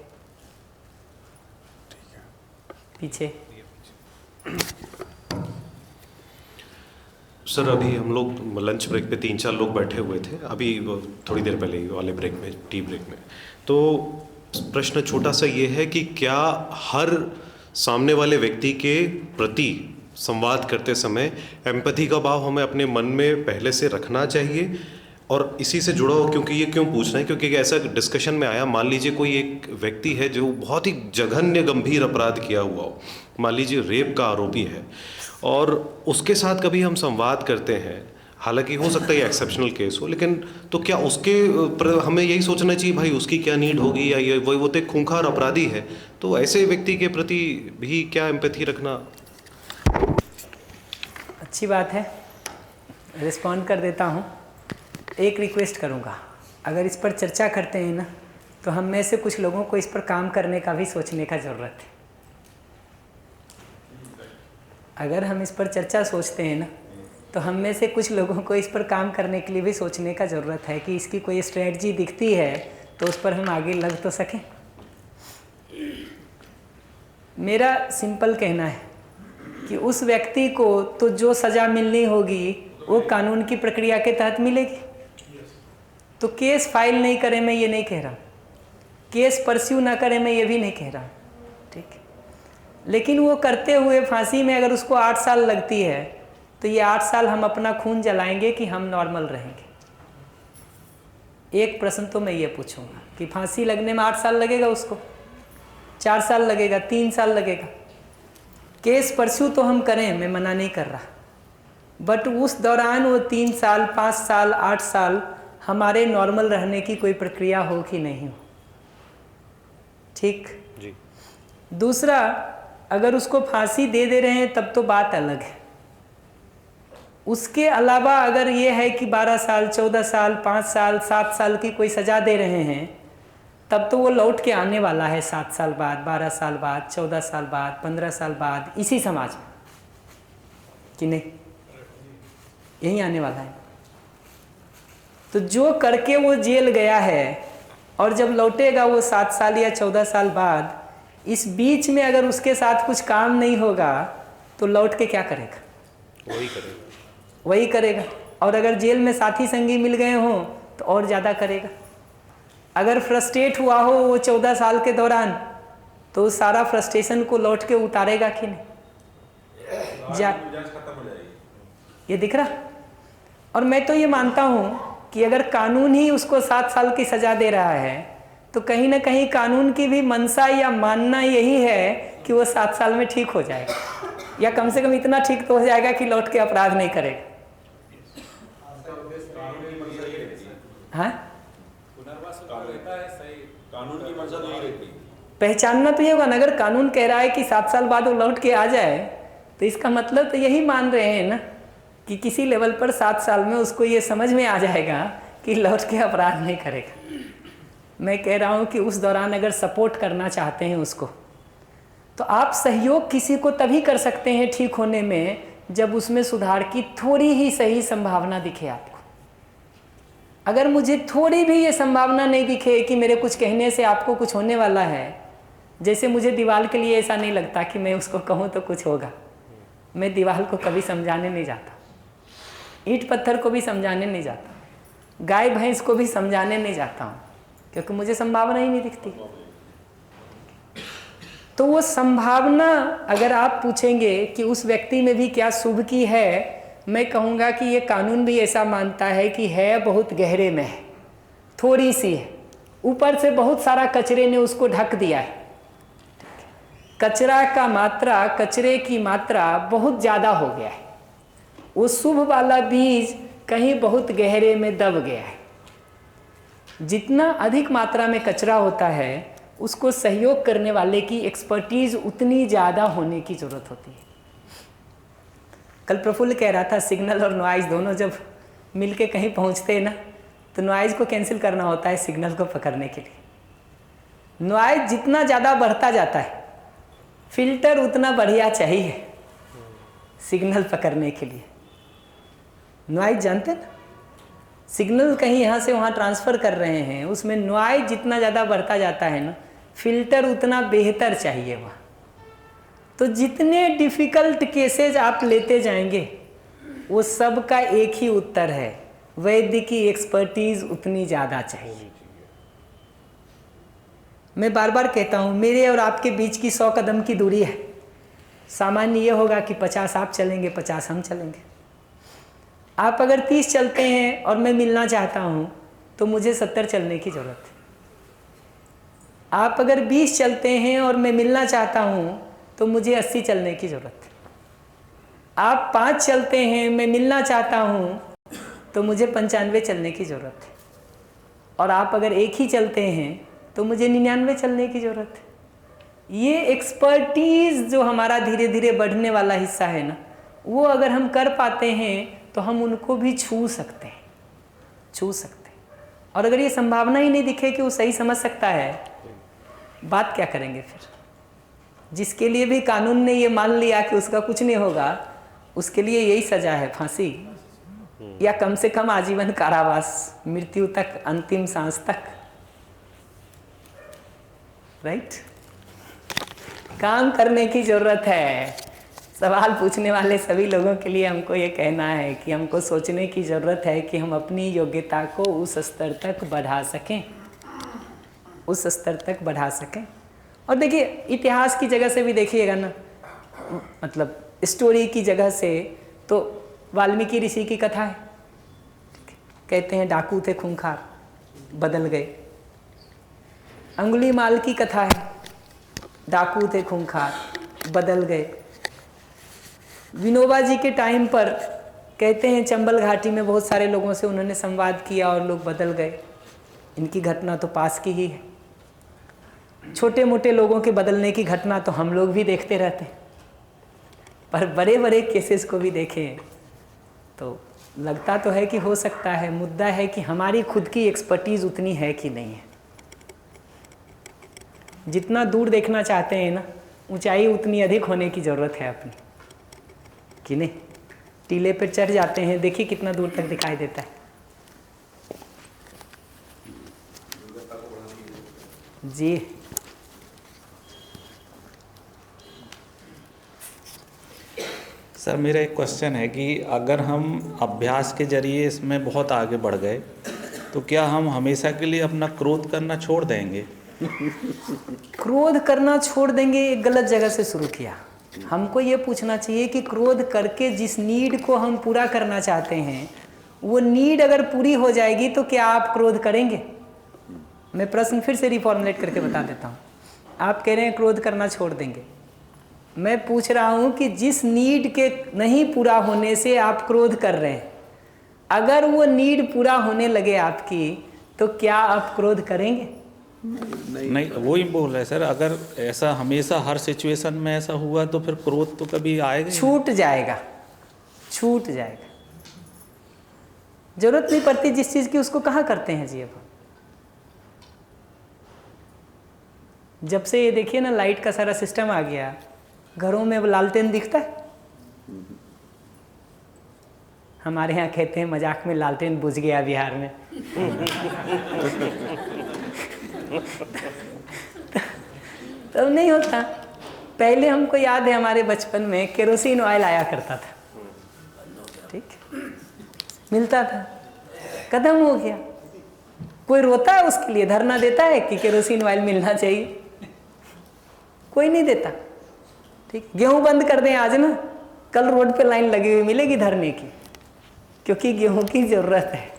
पीछे सर, अभी हम लोग लंच ब्रेक पे 3-4 लोग बैठे हुए थे, अभी थोड़ी देर पहले वाले ब्रेक में, टी ब्रेक में। तो प्रश्न छोटा सा ये है कि क्या हर सामने वाले व्यक्ति के प्रति संवाद करते समय एम्पैथी का भाव हमें अपने मन में पहले से रखना चाहिए। और इसी से जुड़ा हो, क्योंकि ये क्यों पूछ रहे हैं, क्योंकि ऐसा डिस्कशन में आया, मान लीजिए कोई एक व्यक्ति है जो बहुत ही जघन्य गंभीर अपराध किया हुआ हो, मान लीजिए रेप का आरोपी है, और उसके साथ कभी हम संवाद करते हैं, हालांकि हो सकता है ये एक्सेप्शनल केस हो, लेकिन तो क्या उसके हमें यही सोचना चाहिए भाई उसकी क्या नीड होगी, या ये वो तो एक खूंखार अपराधी है, तो ऐसे व्यक्ति के प्रति भी क्या एम्पैथी रखना? अच्छी बात है, रिस्पॉन्ड कर देता हूँ। एक रिक्वेस्ट करूँगा, अगर इस पर चर्चा करते हैं ना, तो हम में से कुछ लोगों को इस पर काम करने का भी सोचने का ज़रूरत है। अगर हम इस पर चर्चा सोचते हैं ना, तो हम में से कुछ लोगों को इस पर काम करने के लिए भी सोचने का ज़रूरत है कि इसकी कोई स्ट्रेटजी दिखती है तो उस पर हम आगे लग तो सकें। मेरा सिंपल कहना है कि उस व्यक्ति को तो जो सज़ा मिलनी होगी वो कानून की प्रक्रिया के तहत मिलेगी। तो केस फाइल नहीं करें, मैं ये नहीं कह रहा, केस परस्यू ना करें, मैं ये भी नहीं कह रहा, ठीक है। लेकिन वो करते हुए फांसी में अगर उसको 8 साल लगती है तो ये 8 साल हम अपना खून जलाएंगे कि हम नॉर्मल रहेंगे? एक प्रश्न तो मैं ये पूछूंगा कि फांसी लगने में 8 साल लगेगा, उसको 4 साल लगेगा, 3 साल लगेगा। केस परस्यू तो हम करें, मैं मना नहीं कर रहा, बट उस दौरान वो 3 साल, 5 साल, 8 साल हमारे नॉर्मल रहने की कोई प्रक्रिया हो कि नहीं हो, ठीक जी। दूसरा, अगर उसको फांसी दे रहे हैं तब तो बात अलग है। उसके अलावा अगर ये है कि 12 साल, 14 साल, 5 साल, 7 साल की कोई सज़ा दे रहे हैं, तब तो वो लौट के आने वाला है 7 साल बाद, 12 साल बाद, 14 साल बाद, 15 साल बाद इसी समाज में, कि नहीं? यही आने वाला है। तो जो करके वो जेल गया है और जब लौटेगा वो 7 साल या 14 साल बाद, इस बीच में अगर उसके साथ कुछ काम नहीं होगा तो लौट के क्या करेगा? वही करेगा। और अगर जेल में साथी संगी मिल गए हों तो और ज़्यादा करेगा। अगर फ्रस्ट्रेट हुआ हो वो 14 साल के दौरान, तो उस सारा फ्रस्ट्रेशन को लौट के उतारेगा कि नहीं? ये दिख रहा। और मैं तो ये मानता हूँ कि अगर कानून ही उसको 7 साल की सज़ा दे रहा है तो कहीं ना कहीं कानून की भी मंशा या मानना यही है कि वो 7 साल में ठीक हो जाएगा, या कम से कम इतना ठीक तो हो जाएगा कि लौट के अपराध नहीं करेगा। हाँ, पहचानना तो ये होगा ना। अगर कानून कह रहा है कि 7 साल बाद वो लौट के आ जाए, तो इसका मतलब तो यही मान रहे हैं ना कि किसी लेवल पर 7 साल में उसको ये समझ में आ जाएगा कि लौट के अपराध नहीं करेगा। मैं कह रहा हूँ कि उस दौरान अगर सपोर्ट करना चाहते हैं उसको, तो आप सहयोग किसी को तभी कर सकते हैं ठीक होने में जब उसमें सुधार की थोड़ी ही सही संभावना दिखे आपको। अगर मुझे थोड़ी भी ये संभावना नहीं दिखे कि मेरे कुछ कहने से आपको कुछ होने वाला है, जैसे मुझे दीवार के लिए ऐसा नहीं लगता कि मैं उसको कहूँ तो कुछ होगा, मैं दीवार को कभी समझाने नहीं जाता, ईंट पत्थर को भी समझाने नहीं जाता, गाय भैंस को भी समझाने नहीं जाता हूँ, क्योंकि मुझे संभावना ही नहीं दिखती। तो वो संभावना अगर आप पूछेंगे कि उस व्यक्ति में भी क्या शुभ की है, मैं कहूँगा कि ये कानून भी ऐसा मानता है कि है बहुत गहरे में है, थोड़ी सी है, ऊपर से बहुत सारा कचरे ने उसको ढक दिया है। कचरे की मात्रा बहुत ज़्यादा हो गया है, वो शुभ वाला बीज कहीं बहुत गहरे में दब गया है। जितना अधिक मात्रा में कचरा होता है, उसको सहयोग करने वाले की एक्सपर्टीज उतनी ज़्यादा होने की ज़रूरत होती है। कल प्रफुल्ल कह रहा था सिग्नल और नॉइज़ दोनों जब मिलके कहीं पहुंचते हैं ना, तो नॉइज़ को कैंसिल करना होता है सिग्नल को पकड़ने के लिए। नॉइज़ जितना ज़्यादा बढ़ता जाता है, फिल्टर उतना बढ़िया चाहिए सिग्नल पकड़ने के लिए। नॉइज़ जानते ना, सिग्नल कहीं यहाँ से वहाँ ट्रांसफ़र कर रहे हैं, उसमें नॉइज़ जितना ज़्यादा बढ़ता जाता है ना, फिल्टर उतना बेहतर चाहिए वहाँ। तो जितने डिफ़िकल्ट केसेज आप लेते जाएंगे, वो सब का एक ही उत्तर है, वैद्य की एक्सपर्टीज़ उतनी ज़्यादा चाहिए। मैं बार बार कहता हूँ, मेरे और आपके बीच की 100 कदम की दूरी है, सामान्य ये होगा कि 50 आप चलेंगे, 50 हम चलेंगे। आप अगर 30 चलते हैं और मैं मिलना चाहता हूँ तो मुझे 70 चलने की ज़रूरत है। आप अगर 20 चलते हैं और मैं मिलना चाहता हूँ तो मुझे 80 चलने की ज़रूरत है। आप 5 चलते हैं, मैं मिलना चाहता हूँ तो मुझे 95 चलने की ज़रूरत है। और आप अगर 1 ही चलते हैं तो मुझे 99 चलने की ज़रूरत है। ये एक्सपर्टीज़ जो हमारा धीरे धीरे बढ़ने वाला हिस्सा है ना, वो अगर हम कर पाते हैं तो हम उनको भी छू सकते हैं, छू सकते हैं। और अगर ये संभावना ही नहीं दिखे कि वो सही समझ सकता है, बात क्या करेंगे फिर? जिसके लिए भी कानून ने ये मान लिया कि उसका कुछ नहीं होगा, उसके लिए यही सज़ा है, फांसी या कम से कम आजीवन कारावास, मृत्यु तक, अंतिम सांस तक। राइट? काम करने की ज़रूरत है। सवाल पूछने वाले सभी लोगों के लिए हमको ये कहना है कि हमको सोचने की ज़रूरत है कि हम अपनी योग्यता को उस स्तर तक बढ़ा सकें, उस स्तर तक बढ़ा सकें। और देखिए, इतिहास की जगह से भी देखिएगा ना, मतलब स्टोरी की जगह से, तो वाल्मीकि ऋषि की कथा है। कहते हैं डाकू थे खूंखार, बदल गए। अंगुलीमाल की कथा है, डाकू थे खूंखार, बदल गए। विनोबा जी के टाइम पर कहते हैं चंबल घाटी में बहुत सारे लोगों से उन्होंने संवाद किया और लोग बदल गए। इनकी घटना तो पास की ही है। छोटे मोटे लोगों के बदलने की घटना तो हम लोग भी देखते रहते हैं, पर बड़े बड़े केसेस को भी देखें तो लगता तो है कि हो सकता है। मुद्दा है कि हमारी खुद की एक्सपर्टीज़ उतनी है कि नहीं है। जितना दूर देखना चाहते हैं ना, ऊंचाई उतनी अधिक होने की ज़रूरत है अपनी, कि नहीं? टीले पर चढ़ जाते हैं, देखिए कितना दूर तक दिखाई देता है। जी सर, मेरा एक क्वेश्चन है कि अगर हम अभ्यास के जरिए इसमें बहुत आगे बढ़ गए तो क्या हम हमेशा के लिए अपना क्रोध करना छोड़ देंगे? क्रोध करना छोड़ देंगे, एक गलत जगह से शुरू किया। हमको ये पूछना चाहिए कि क्रोध करके जिस नीड को हम पूरा करना चाहते हैं, वो नीड अगर पूरी हो जाएगी तो क्या आप क्रोध करेंगे? मैं प्रश्न फिर से रिफॉर्मुलेट करके बता देता हूँ। आप कह रहे हैं क्रोध करना छोड़ देंगे, मैं पूछ रहा हूँ कि जिस नीड के नहीं पूरा होने से आप क्रोध कर रहे हैं, अगर वो नीड पूरा होने लगे आपकी, तो क्या आप क्रोध करेंगे? नहीं, वो ही बोल रहे सर, अगर ऐसा हमेशा हर सिचुएशन में ऐसा हुआ तो फिर क्रोध तो कभी आएगा, छूट जाएगा, छूट जाएगा। जरूरत नहीं पड़ती जिस चीज़ की, उसको कहाँ करते हैं जी। अब जब से ये देखिए ना, लाइट का सारा सिस्टम आ गया, घरों में लालटेन दिखता है। हमारे यहाँ कहते हैं मजाक में, लालटेन बुझ गया बिहार में। तब नहीं होता। पहले हमको याद है हमारे बचपन में केरोसिन ऑयल आया करता था, ठीक, मिलता था, खत्म हो गया। कोई रोता है उसके लिए, धरना देता है कि केरोसिन ऑयल मिलना चाहिए? कोई नहीं देता, ठीक। गेहूं बंद कर दें आज ना, कल रोड पे लाइन लगी हुई मिलेगी धरने की, क्योंकि गेहूं की ज़रूरत है,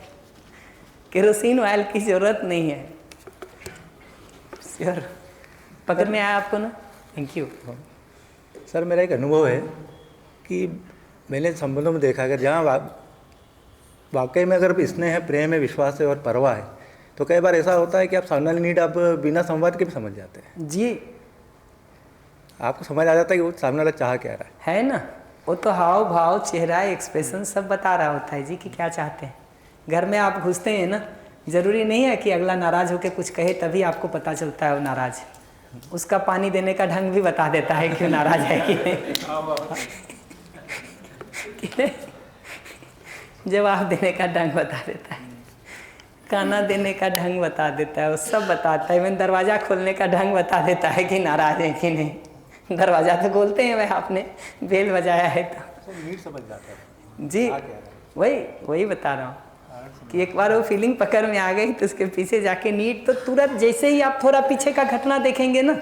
केरोसिन ऑयल की ज़रूरत नहीं है। श्योर, पकड़ में आया आपको ना? Thank you sir. मेरा एक अनुभव है कि मैंने संबंधों में देखा, अगर जहाँ वाकई में अगर स्नेह है, प्रेम है, विश्वास है और परवाह है, तो कई बार ऐसा होता है कि आप सामने वाली नीड आप बिना संवाद के भी समझ जाते हैं जी। आपको समझ आ जाता है कि वो सामने वाला चाह क्या रहा है ना। वो तो हाव भाव, चेहरा, एक्सप्रेशन सब बता रहा होता है जी कि क्या चाहते हैं। घर में आप घुसते हैं ना, ज़रूरी नहीं है कि अगला नाराज़ होकर कुछ कहे तभी आपको पता चलता है वो नाराज़ है। उसका पानी देने का ढंग भी बता देता है कि नाराज़ है कि नहीं। जवाब देने का ढंग बता देता है, खाना देने का ढंग बता देता है, वो सब बताता है। इवन दरवाज़ा खोलने का ढंग बता देता है कि नाराज़ है कि नहीं। दरवाज़ा तो खोलते हैं भाई, आपने बेल बजाया है तो नीड समझ जाता है जी। वही बता रहा हूँ कि एक बार वो फीलिंग पकड़ में आ गई तो उसके पीछे जाके नीड, तो तुरंत जैसे ही आप थोड़ा पीछे का घटना देखेंगे ना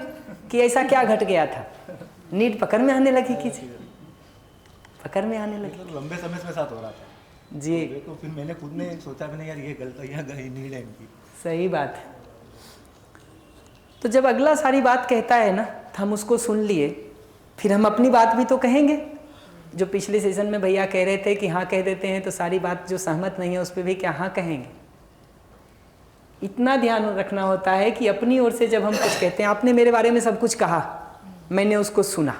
कि ऐसा क्या घट गया था, नीड पकड़ में आने लगी कीजिए, पकड़ में आने लगी। लंबे समय से साथ हो रहा था जी, तो फिर मैंने खुद ने सोचा भी नहीं यार ये गलत है, यहाँ नीड है इनकी। सही बात है। तो जब अगला सारी बात कहता है ना तो हम उसको सुन लिए, फिर हम अपनी बात भी तो कहेंगे। जो पिछले सेशन में भैया कह रहे थे कि हाँ कह देते हैं, तो सारी बात जो सहमत नहीं है उस पर भी क्या हाँ कहेंगे। इतना ध्यान रखना होता है कि अपनी ओर से जब हम कुछ कहते हैं, आपने मेरे बारे में सब कुछ कहा, मैंने उसको सुना,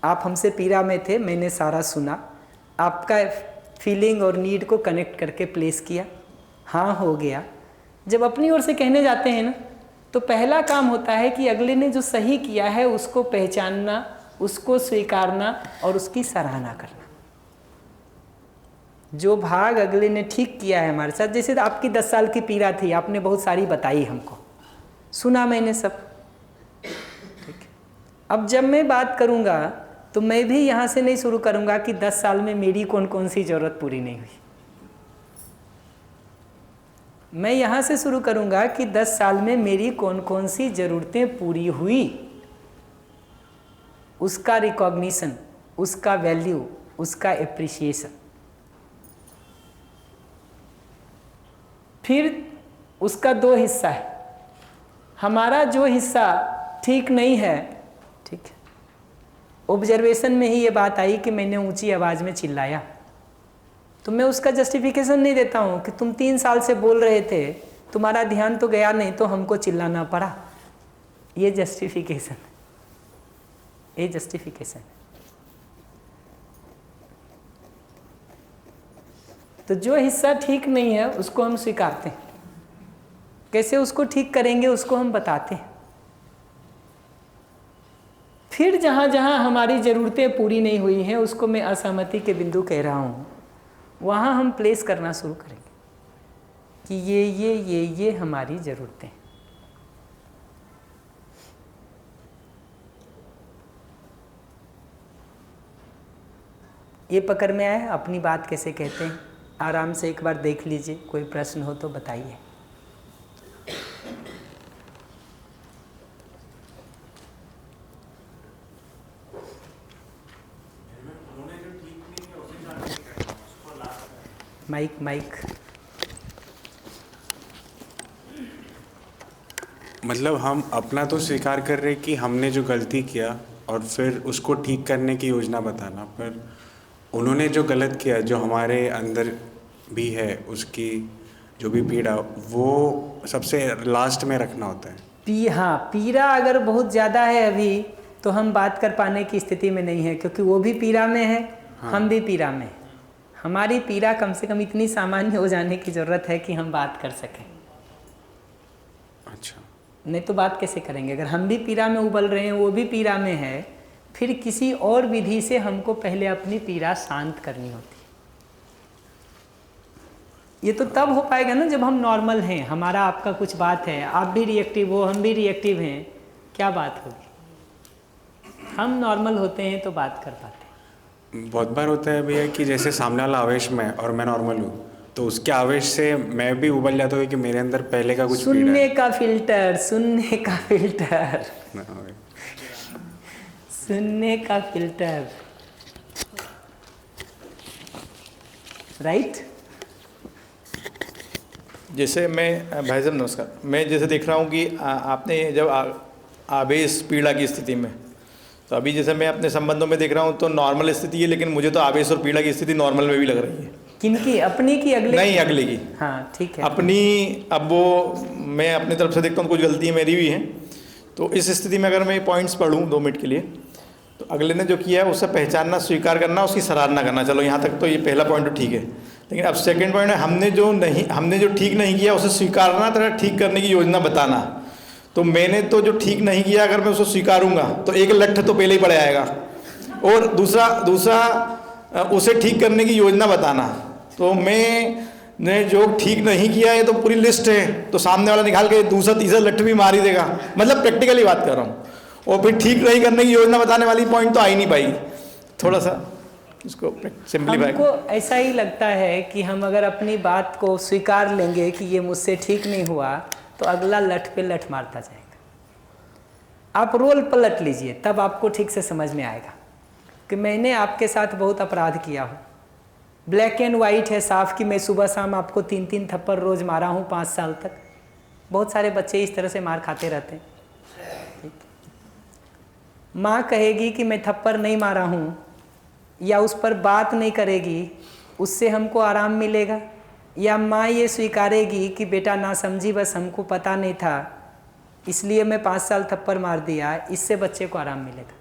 आप हमसे पीड़ा में थे, मैंने सारा सुना, आपका फीलिंग और नीड को कनेक्ट करके प्लेस किया, हाँ हो गया। जब अपनी ओर से कहने जाते हैं ना, तो पहला काम होता है कि अगले ने जो सही किया है उसको पहचानना, उसको स्वीकारना और उसकी सराहना करना। जो भाग अगले ने ठीक किया है हमारे साथ, जैसे आपकी 10 साल की पीड़ा थी, आपने बहुत सारी बताई हमको, सुना मैंने सब, ठीक है। अब जब मैं बात करूँगा तो मैं भी यहाँ से नहीं शुरू करूँगा कि 10 साल में मेरी कौन कौन सी ज़रूरत पूरी नहीं हुई। मैं यहाँ से शुरू करूँगा कि 10 साल में मेरी कौन कौन सी ज़रूरतें पूरी हुई, उसका रिकॉग्निशन, उसका वैल्यू, उसका एप्रिसिएशन। फिर उसका 2 हिस्सा है। हमारा जो हिस्सा ठीक नहीं है, ठीक है, ऑब्जर्वेशन में ही ये बात आई कि मैंने ऊंची आवाज़ में चिल्लाया, तो मैं उसका जस्टिफिकेशन नहीं देता हूँ कि तुम 3 साल से बोल रहे थे, तुम्हारा ध्यान तो गया नहीं तो हमको चिल्लाना पड़ा। ये जस्टिफिकेशन, ये जस्टिफिकेशन। तो जो हिस्सा ठीक नहीं है उसको हम स्वीकारते हैं। कैसे उसको ठीक करेंगे उसको हम बताते हैं। फिर जहाँ जहाँ हमारी ज़रूरतें पूरी नहीं हुई हैं उसको मैं असहमति के बिंदु कह रहा हूँ, वहाँ हम प्लेस करना शुरू करेंगे कि ये हमारी ज़रूरतें। ये पकड़ में आए अपनी बात कैसे कहते हैं। आराम से एक बार देख लीजिए, कोई प्रश्न हो तो बताइए। माइक मतलब हम अपना तो स्वीकार कर रहे कि हमने जो गलती किया और फिर उसको ठीक करने की योजना बताना, पर उन्होंने जो गलत किया, जो हमारे अंदर भी है, उसकी जो भी पीड़ा, वो सबसे लास्ट में रखना होता है। हाँ, पीड़ा अगर बहुत ज़्यादा है अभी तो हम बात कर पाने की स्थिति में नहीं है, क्योंकि वो भी पीड़ा में है, हाँ। हम भी पीड़ा में। हमारी पीड़ा कम से कम इतनी सामान्य हो जाने की ज़रूरत है कि हम बात कर सकें। अच्छा, नहीं तो बात कैसे करेंगे। अगर हम भी पीड़ा में उबल रहे हैं, वो भी पीड़ा में है, फिर किसी और विधि से हमको पहले अपनी पीड़ा शांत करनी होती है। ये तो तब हो पाएगा ना जब हम नॉर्मल हैं, हमारा आपका कुछ बात है, आप भी रिएक्टिव हो, हम भी रिएक्टिव हैं, क्या बात होगी। हम नॉर्मल होते हैं तो बात कर पाते हैं। बहुत बार होता है भैया कि जैसे सामने वाला आवेश में और मैं नॉर्मल हूँ, तो उसके आवेश से मैं भी उबल जाता हूँ कि मेरे अंदर पहले का कुछ सुनने का फिल्टर, सुनने का फिल्टर, सुनने का फिल्टर, राइट। जैसे मैं भाई साहब नमस्कार, मैं जैसे देख रहा हूँ कि आपने जब आवेश पीड़ा की स्थिति में, तो अभी जैसे मैं अपने संबंधों में देख रहा हूँ तो नॉर्मल स्थिति है, लेकिन मुझे तो आवेश और पीड़ा की स्थिति नॉर्मल में भी लग रही है। किनकी? अपनी की? अगले? नहीं, अगले की। हाँ ठीक है। अपनी, अब वो मैं अपनी तरफ से देखता हूँ कुछ गलती मेरी भी है, तो इस स्थिति में अगर मैं पॉइंट्स पढ़ूँ 2 मिनट के लिए, तो अगले ने जो किया है उससे पहचानना, स्वीकार करना, उसकी सराहना करना। चलो यहाँ तक तो ये पहला पॉइंट तो ठीक है, लेकिन अब सेकंड पॉइंट है हमने जो ठीक नहीं किया उसे स्वीकारना तथा ठीक करने की योजना बताना। तो मैंने तो जो ठीक नहीं किया, अगर मैं उसको स्वीकारूंगा तो एक लठ तो पहले ही पड़ आएगा, और दूसरा उसे ठीक करने की योजना बताना। तो मैंने जो ठीक नहीं किया है तो पूरी लिस्ट है, तो सामने वाला निकाल के दूसरा तीसरा लठ भी मार ही देगा। मतलब प्रैक्टिकली बात कर रहा हूँ। और फिर ठीक नहीं करने की योजना बताने वाली पॉइंट तो आ ही नहीं पाई। थोड़ा सा इसको सिंपलीफाई। हमको ऐसा ही लगता है कि हम अगर अपनी बात को स्वीकार लेंगे कि ये मुझसे ठीक नहीं हुआ, तो अगला लठ पे लठ मारता जाएगा। आप रोल पलट लीजिए, तब आपको ठीक से समझ में आएगा कि मैंने आपके साथ बहुत अपराध किया हो। ब्लैक एंड वाइट है साफ कि मैं सुबह शाम आपको 3-3 थप्पड़ रोज़ मारा हूँ 5 साल तक। बहुत सारे बच्चे इस तरह से मार खाते रहते हैं। माँ कहेगी कि मैं थप्पड़ नहीं मारा हूँ, या उस पर बात नहीं करेगी, उससे हमको आराम मिलेगा, या माँ ये स्वीकारेगी कि बेटा ना समझी, बस हमको पता नहीं था इसलिए मैं 5 साल थप्पड़ मार दिया, इससे बच्चे को आराम मिलेगा।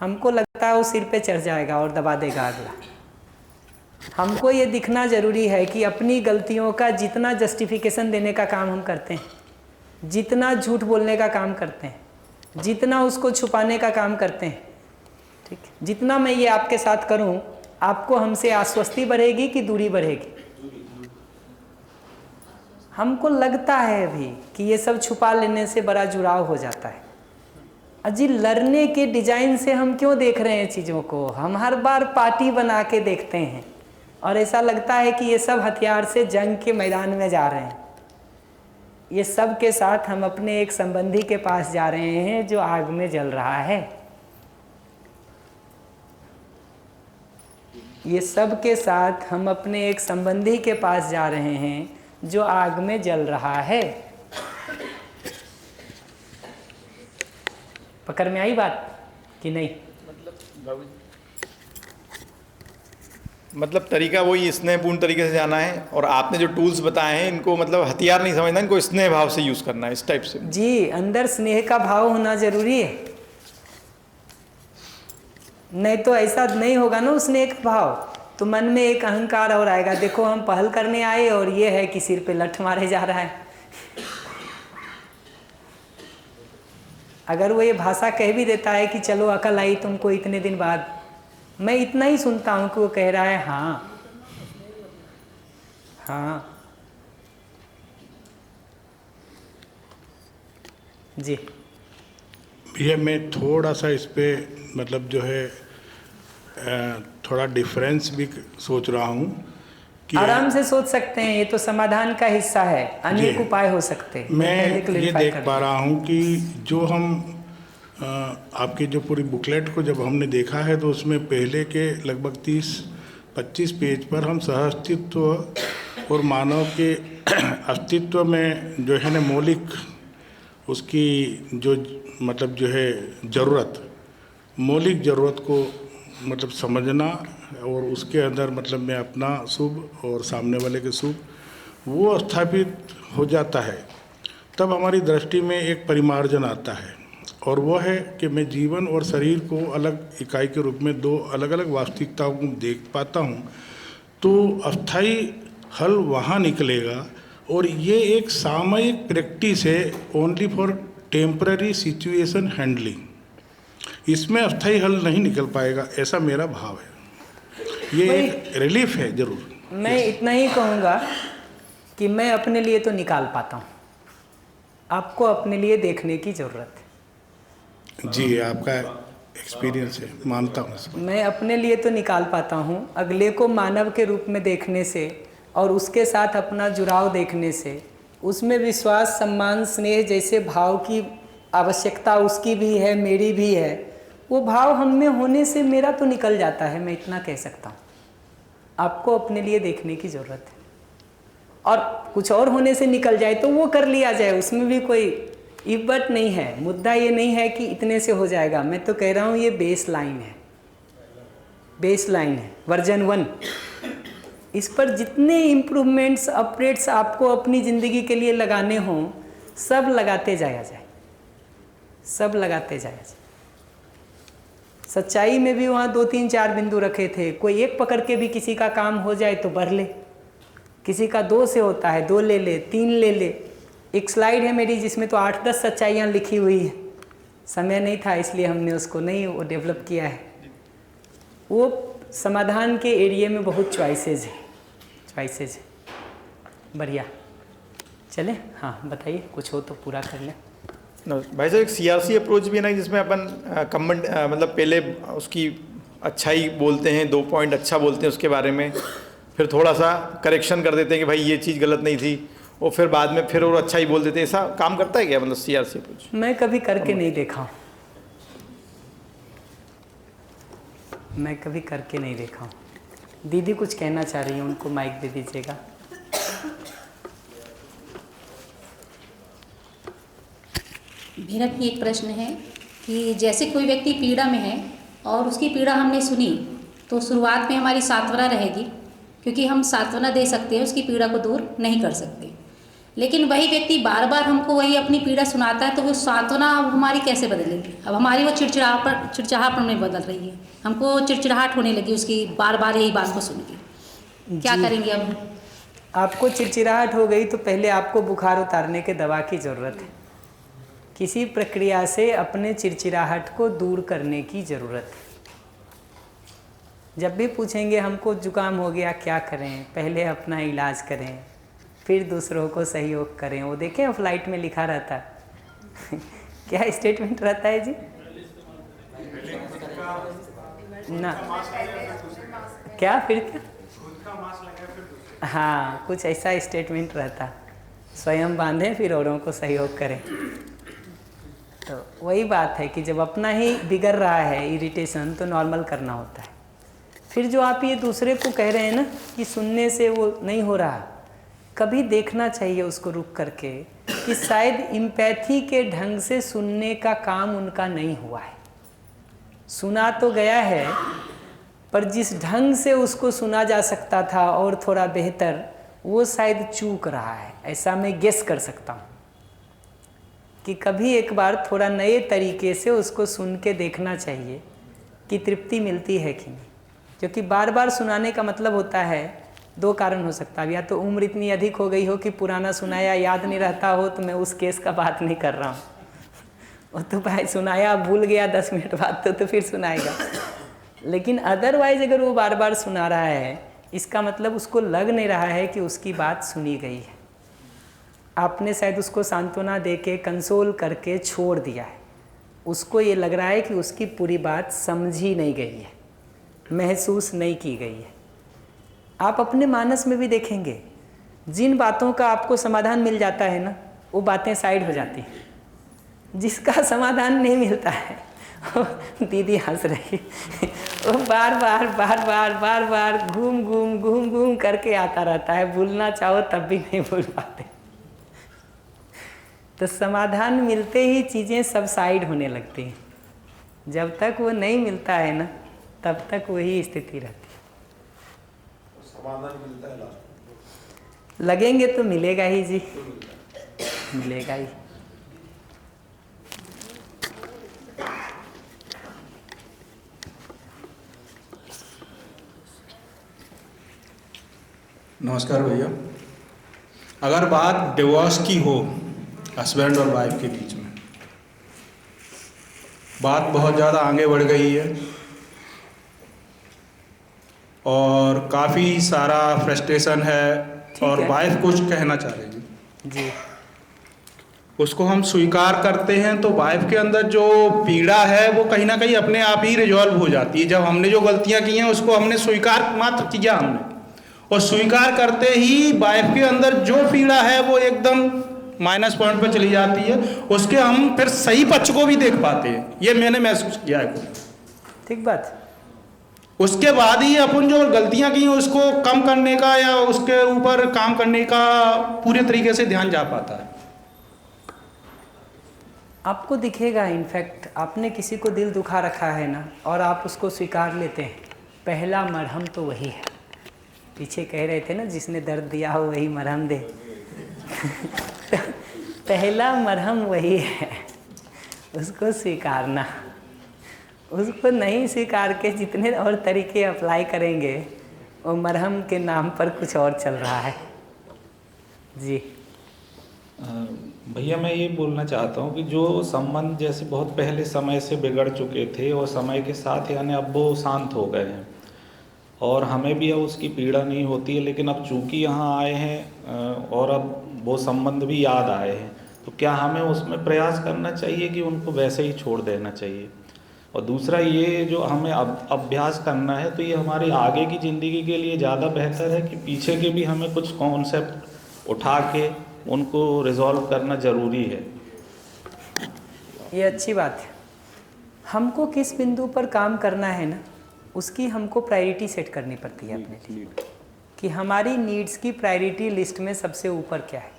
हमको लगता है वो सिर पे चढ़ जाएगा और दबा देगा अगला। हमको ये दिखना ज़रूरी है कि अपनी गलतियों का जितना जस्टिफिकेशन देने का काम हम करते हैं, जितना झूठ बोलने का काम करते हैं, जितना उसको छुपाने का काम करते हैं, ठीक, जितना मैं ये आपके साथ करूं, आपको हमसे आश्वस्ति बढ़ेगी कि दूरी बढ़ेगी? हमको लगता है अभी कि ये सब छुपा लेने से बड़ा जुड़ाव हो जाता है। अजी लड़ने के डिजाइन से हम क्यों देख रहे हैं चीज़ों को? हम हर बार पार्टी बना के देखते हैं और ऐसा लगता है कि ये सब हथियार से जंग के मैदान में जा रहे हैं। ये सब के साथ हम अपने एक संबंधी के पास जा रहे हैं जो आग में जल रहा है। ये सब के साथ हम अपने एक संबंधी के पास जा रहे हैं जो आग में जल रहा है। पकड़ में आई बात कि नहीं? मतलब तरीका वही स्नेहपूर्ण तरीके से जाना है, और आपने जो टूल्स बताए हैं इनको मतलब हथियार नहीं समझना, इनको स्नेह भाव से यूज़ करना है, इस टाइप से। जी, अंदर स्नेह का भाव होना जरूरी है, नहीं तो ऐसा नहीं होगा ना स्नेह का भाव, तो मन में एक अहंकार और आएगा, देखो हम पहल करने आए और ये है कि सिर पे लठ मारे जा रहा है। अगर वो ये भाषा कह भी देता है कि चलो अकल आई तुमको इतने दिन बाद, मैं इतना ही सुनता हूँ कि वो कह रहा है हाँ हाँ जी। भैया मैं थोड़ा सा इस पे मतलब जो है थोड़ा डिफरेंस भी सोच रहा हूँ कि आराम से सोच सकते हैं, ये तो समाधान का हिस्सा है, अनेक उपाय हो सकते हैं। मैं ये देख पा रहा हूँ कि जो हम आपकी जो पूरी बुकलेट को जब हमने देखा है तो उसमें पहले के लगभग 30-25 पेज पर हम सहअस्तित्व और मानव के अस्तित्व में जो है ना मौलिक उसकी जो मतलब जो है ज़रूरत, मौलिक ज़रूरत को मतलब समझना और उसके अंदर मतलब में अपना शुभ और सामने वाले के शुभ वो स्थापित हो जाता है, तब हमारी दृष्टि में एक परिमार्जन आता है, और वो है कि मैं जीवन और शरीर को अलग इकाई के रूप में दो अलग अलग वास्तविकताओं को देख पाता हूँ। तो अस्थाई हल वहाँ निकलेगा, और ये एक सामयिक प्रैक्टिस है only for temporary situation handling. इसमें अस्थाई हल नहीं निकल पाएगा, ऐसा मेरा भाव है। ये एक रिलीफ है जरूर। मैं इतना ही कहूँगा कि मैं अपने लिए तो निकाल पाता हूँ, आपको अपने लिए देखने की ज़रूरत है। जी, आपका एक्सपीरियंस है, मानता हूँ इसको। मैं अपने लिए तो निकाल पाता हूँ, अगले को मानव के रूप में देखने से और उसके साथ अपना जुड़ाव देखने से, उसमें विश्वास, सम्मान, स्नेह जैसे भाव की आवश्यकता उसकी भी है, मेरी भी है, वो भाव हम में होने से मेरा तो निकल जाता है। मैं इतना कह सकता हूँ, आपको अपने लिए देखने की ज़रूरत है, और कुछ और होने से निकल जाए तो वो कर लिया जाए, उसमें भी कोई इब्बत नहीं है। मुद्दा ये नहीं है कि इतने से हो जाएगा, मैं तो कह रहा हूँ ये बेस लाइन है, बेस लाइन है, वर्जन 1। इस पर जितने इम्प्रूवमेंट्स, अपडेट्स आपको अपनी ज़िंदगी के लिए लगाने हों, सब लगाते जाया जाए, सब लगाते जाया जाए। सच्चाई में भी वहाँ 2-3-4 बिंदु रखे थे, कोई एक पकड़ के भी किसी का काम हो जाए तो बढ़ ले, किसी का 2 से होता है 2 ले ले, 3 ले ले। एक स्लाइड है मेरी जिसमें तो 8-10 सच्चाइयाँ लिखी हुई है, समय नहीं था इसलिए हमने उसको नहीं वो डेवलप किया है। वो समाधान के एरिया में बहुत चॉइसेज है, चॉइसेज है। बढ़िया, चले, हाँ बताइए, कुछ हो तो पूरा कर लें। भाई साहब, एक CRC अप्रोच भी है ना, जिसमें अपन कमेंट मतलब पहले उसकी अच्छाई बोलते हैं, 2 पॉइंट अच्छा बोलते हैं उसके बारे में, फिर थोड़ा सा करेक्शन कर देते हैं कि भाई ये चीज़ गलत नहीं थी, और फिर बाद में फिर और अच्छा ही बोल देते, ऐसा काम करता है क्या मतलब CRC कुछ? मैं कभी करके नहीं देखा हूँ, मैं कभी करके नहीं देखा हूँ। दीदी कुछ कहना चाह रही हैं, उनको माइक दे दीजिएगा। मेरा भी एक प्रश्न है कि जैसे कोई व्यक्ति पीड़ा में है और उसकी पीड़ा हमने सुनी, तो शुरुआत में हमारी सांत्वना रहेगी, क्योंकि हम सांत्वना दे सकते हैं, उसकी पीड़ा को दूर नहीं कर सकते। लेकिन वही व्यक्ति बार बार हमको वही अपनी पीड़ा सुनाता है, तो वो सांत्वना अब हमारी कैसे बदलेगी? अब हमारी वो चिड़चिड़ाहट में बदल रही है, हमको चिड़चिड़ाहट होने लगी उसकी बार बार यही बात को सुन के। क्या करेंगे अब? आपको चिड़चिड़ाहट हो गई तो पहले आपको बुखार उतारने के दवा की ज़रूरत है। किसी प्रक्रिया से अपने चिड़चिड़ाहट को दूर करने की ज़रूरत है। जब भी पूछेंगे हमको जुकाम हो गया क्या करें, पहले अपना इलाज करें, फिर दूसरों को सहयोग करें। वो देखें फ्लाइट में लिखा रहता है क्या स्टेटमेंट रहता है जी? ना क्या फिर क्या? हाँ, कुछ ऐसा स्टेटमेंट रहता, स्वयं बांधें फिर औरों को सहयोग करें। तो वही बात है कि जब अपना ही बिगड़ रहा है इरिटेशन, तो नॉर्मल करना होता है। फिर जो आप ये दूसरे को कह रहे हैं ना कि सुनने से वो नहीं हो रहा, कभी देखना चाहिए उसको रुक करके कि शायद इम्पैथी के ढंग से सुनने का काम उनका नहीं हुआ है। सुना तो गया है, पर जिस ढंग से उसको सुना जा सकता था और थोड़ा बेहतर, वो शायद चूक रहा है। ऐसा मैं गेस कर सकता हूँ कि कभी एक बार थोड़ा नए तरीके से उसको सुन के देखना चाहिए कि तृप्ति मिलती है कि नहीं। क्योंकि बार बार सुनाने का मतलब होता है, दो कारण हो सकता है, या तो उम्र इतनी अधिक हो गई हो कि पुराना सुनाया याद नहीं रहता हो, तो मैं उस केस का बात नहीं कर रहा हूँ। वो तो भाई सुनाया भूल गया 10 मिनट बाद तो फिर सुनाएगा। लेकिन अदरवाइज अगर वो बार बार सुना रहा है, इसका मतलब उसको लग नहीं रहा है कि उसकी बात सुनी गई है। आपने शायद उसको सांत्वना दे के कंसोल करके छोड़ दिया है, उसको ये लग रहा है कि उसकी पूरी बात समझी नहीं गई है, महसूस नहीं की गई है। आप अपने मानस में भी देखेंगे, जिन बातों का आपको समाधान मिल जाता है ना, वो बातें साइड हो जाती हैं। जिसका समाधान नहीं मिलता है, दीदी हंस रही, वो बार बार घूम करके आता रहता है। भूलना चाहो तब भी नहीं भूल पाते। तो समाधान मिलते ही चीज़ें सब साइड होने लगती हैं। जब तक वो नहीं मिलता है ना, तब तक वही स्थिति रहती है। समाधान मिलता है लास्ट, लगेंगे तो मिलेगा ही जी, मिलेगा ही। नमस्कार भैया। अगर बात डिवोर्स की हो हस्बैंड और वाइफ के बीच में, बात बहुत ज़्यादा आगे बढ़ गई है और काफ़ी सारा फ्रस्ट्रेशन है और वाइफ कुछ कहना चाह रही है जी, उसको हम स्वीकार करते हैं तो वाइफ के अंदर जो पीड़ा है वो कहीं ना कहीं अपने आप ही रिजॉल्व हो जाती है। जब हमने जो गलतियां की हैं उसको हमने स्वीकार मात्र किया हमने, और स्वीकार करते ही वाइफ के अंदर जो पीड़ा है वो एकदम माइनस पॉइंट पे चली जाती है। उसके हम फिर सही पक्ष को भी देख पाते हैं, ये मैंने महसूस किया है। ठीक बात। उसके बाद ही अपन जो गलतियां की उसको कम करने का या उसके ऊपर काम करने का पूरे तरीके से ध्यान जा पाता है। आपको दिखेगा, इनफैक्ट आपने किसी को दिल दुखा रखा है ना, और आप उसको स्वीकार लेते हैं, पहला मरहम तो वही है। पीछे कह रहे थे ना, जिसने दर्द दिया हो वही मरहम दे। पहला मरहम वही है, उसको स्वीकारना। उसको नहीं स्वीकार के जितने और तरीके अप्लाई करेंगे, वो मरहम के नाम पर कुछ और चल रहा है जी। भैया मैं ये बोलना चाहता हूँ कि जो संबंध जैसे बहुत पहले समय से बिगड़ चुके थे और समय के साथ यानी अब वो शांत हो गए हैं और हमें भी अब उसकी पीड़ा नहीं होती है, लेकिन अब चूंकि यहाँ आए हैं और अब वो संबंध भी याद आए हैं, तो क्या हमें उसमें प्रयास करना चाहिए कि उनको वैसे ही छोड़ देना चाहिए? और दूसरा ये जो हमें अभ्यास करना है, तो ये हमारी आगे की ज़िंदगी के लिए ज़्यादा बेहतर है कि पीछे के भी हमें कुछ कॉन्सेप्ट उठा के उनको रिजॉल्व करना ज़रूरी है। ये अच्छी बात है। हमको किस बिंदु पर काम करना है ना, उसकी हमको प्रायोरिटी सेट करनी पड़ती है अपने लिए, कि हमारी नीड्स की प्रायोरिटी लिस्ट में सबसे ऊपर क्या है,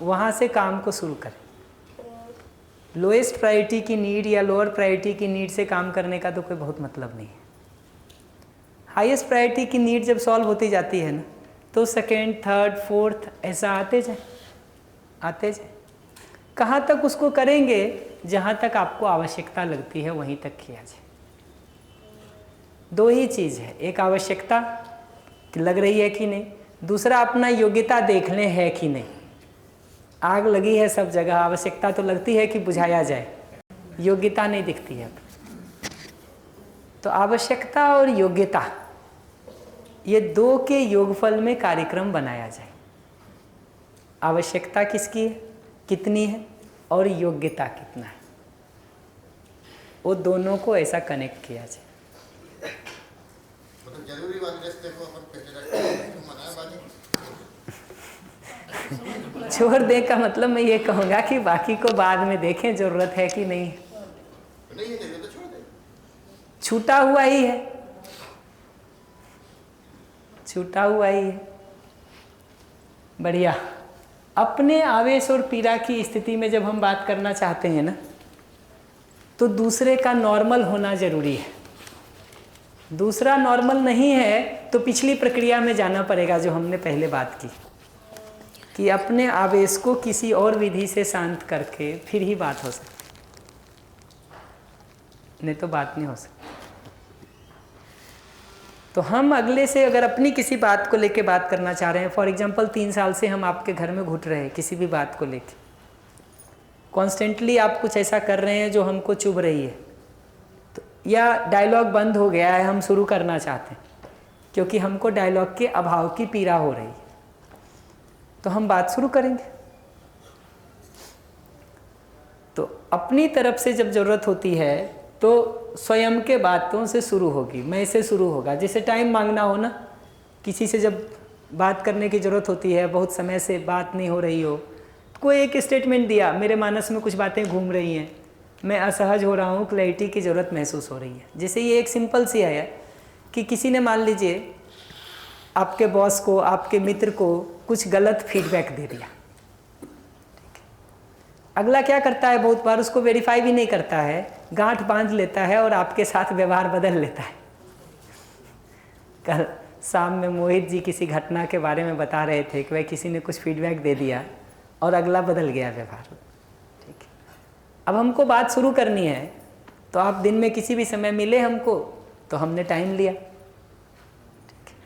वहाँ से काम को शुरू करें। लोएस्ट प्रायोरिटी की नीड या लोअर प्रायोरिटी की नीड से काम करने का तो कोई बहुत मतलब नहीं है। हाईएस्ट प्रायोरिटी की नीड जब सॉल्व होती जाती है ना, तो सेकेंड, थर्ड, फोर्थ ऐसा आते जाए। कहाँ तक उसको करेंगे? जहाँ तक आपको आवश्यकता लगती है वहीं तक किया जाए। दो ही चीज़ है, एक आवश्यकता लग रही है कि नहीं, दूसरा अपना योग्यता देख लें है कि नहीं। आग लगी है सब जगह, आवश्यकता तो लगती है कि बुझाया जाए, योग्यता नहीं दिखती है। तो आवश्यकता और योग्यता, ये दो के योगफल में कार्यक्रम बनाया जाए। आवश्यकता किसकी है, कितनी है, और योग्यता कितना है, वो दोनों को ऐसा कनेक्ट किया जाए। छोड़ दे का मतलब मैं ये कहूँगा कि बाकी को बाद में देखें, जरूरत है कि नहीं। छूटा हुआ ही है, छूटा हुआ ही है। बढ़िया। अपने आवेश और पीड़ा की स्थिति में जब हम बात करना चाहते हैं ना, तो दूसरे का नॉर्मल होना जरूरी है। दूसरा नॉर्मल नहीं है तो पिछली प्रक्रिया में जाना पड़ेगा, जो हमने पहले बात की, कि अपने आवेश को किसी और विधि से शांत करके फिर ही बात हो सकती, नहीं तो बात नहीं हो सकती। तो हम अगले से अगर अपनी किसी बात को लेके बात करना चाह रहे हैं, फॉर एग्जांपल 3 साल से हम आपके घर में घुट रहे हैं किसी भी बात को लेके, कॉन्स्टेंटली आप कुछ ऐसा कर रहे हैं जो हमको चुभ रही है, तो या डायलॉग बंद हो गया है, हम शुरू करना चाहते हैं क्योंकि हमको डायलॉग के अभाव की पीड़ा हो रही है, तो हम बात शुरू करेंगे। तो अपनी तरफ से जब ज़रूरत होती है तो स्वयं के बातों से शुरू होगी, मैं से शुरू होगा। जैसे टाइम मांगना हो ना, किसी से जब बात करने की ज़रूरत होती है, बहुत समय से बात नहीं हो रही हो, कोई एक स्टेटमेंट दिया, मेरे मानस में कुछ बातें घूम रही हैं, मैं असहज हो रहा हूँ, क्लैरिटी की ज़रूरत महसूस हो रही है। जैसे ये एक सिंपल सी है कि किसी ने मान लीजिए आपके बॉस को, आपके मित्र को कुछ गलत फीडबैक दे दिया, अगला क्या करता है, बहुत बार उसको वेरीफाई भी नहीं करता है, गांठ बांध लेता है और आपके साथ व्यवहार बदल लेता है। कल शाम में मोहित जी किसी घटना के बारे में बता रहे थे कि भाई किसी ने कुछ फीडबैक दे दिया और अगला बदल गया व्यवहार। ठीक है, अब हमको बात शुरू करनी है, तो आप दिन में किसी भी समय मिले हमको, तो हमने टाइम लिया।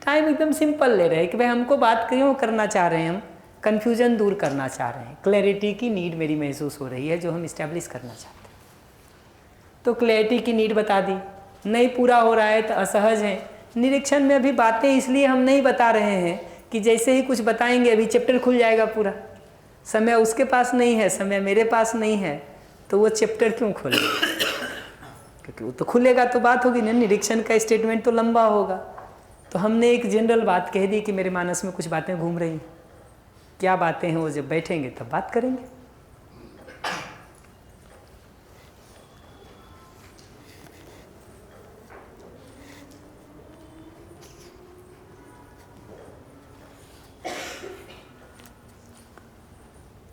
टाइम एकदम सिंपल ले रहे हैं कि भाई हमको बात क्यों करना चाह रहे हैं, हम कन्फ्यूजन दूर करना चाह रहे हैं, क्लैरिटी की नीड मेरी महसूस हो रही है जो हम इस्टेब्लिश करना चाहते हैं। तो क्लैरिटी की नीड बता दी, नहीं पूरा हो रहा है तो असहज हैं। निरीक्षण में अभी बातें इसलिए हम नहीं बता रहे हैं कि जैसे ही कुछ बताएंगे अभी चैप्टर खुल जाएगा पूरा, समय उसके पास नहीं है, समय मेरे पास नहीं है, तो वो चैप्टर क्यों खोलेगा? क्योंकि वो तो खुलेगा तो बात होगी ना, निरीक्षण का स्टेटमेंट तो लंबा होगा। तो हमने एक जनरल बात कह दी कि मेरे मानस में कुछ बातें घूम रही हैं, क्या बातें हैं वो जब बैठेंगे तब बात करेंगे।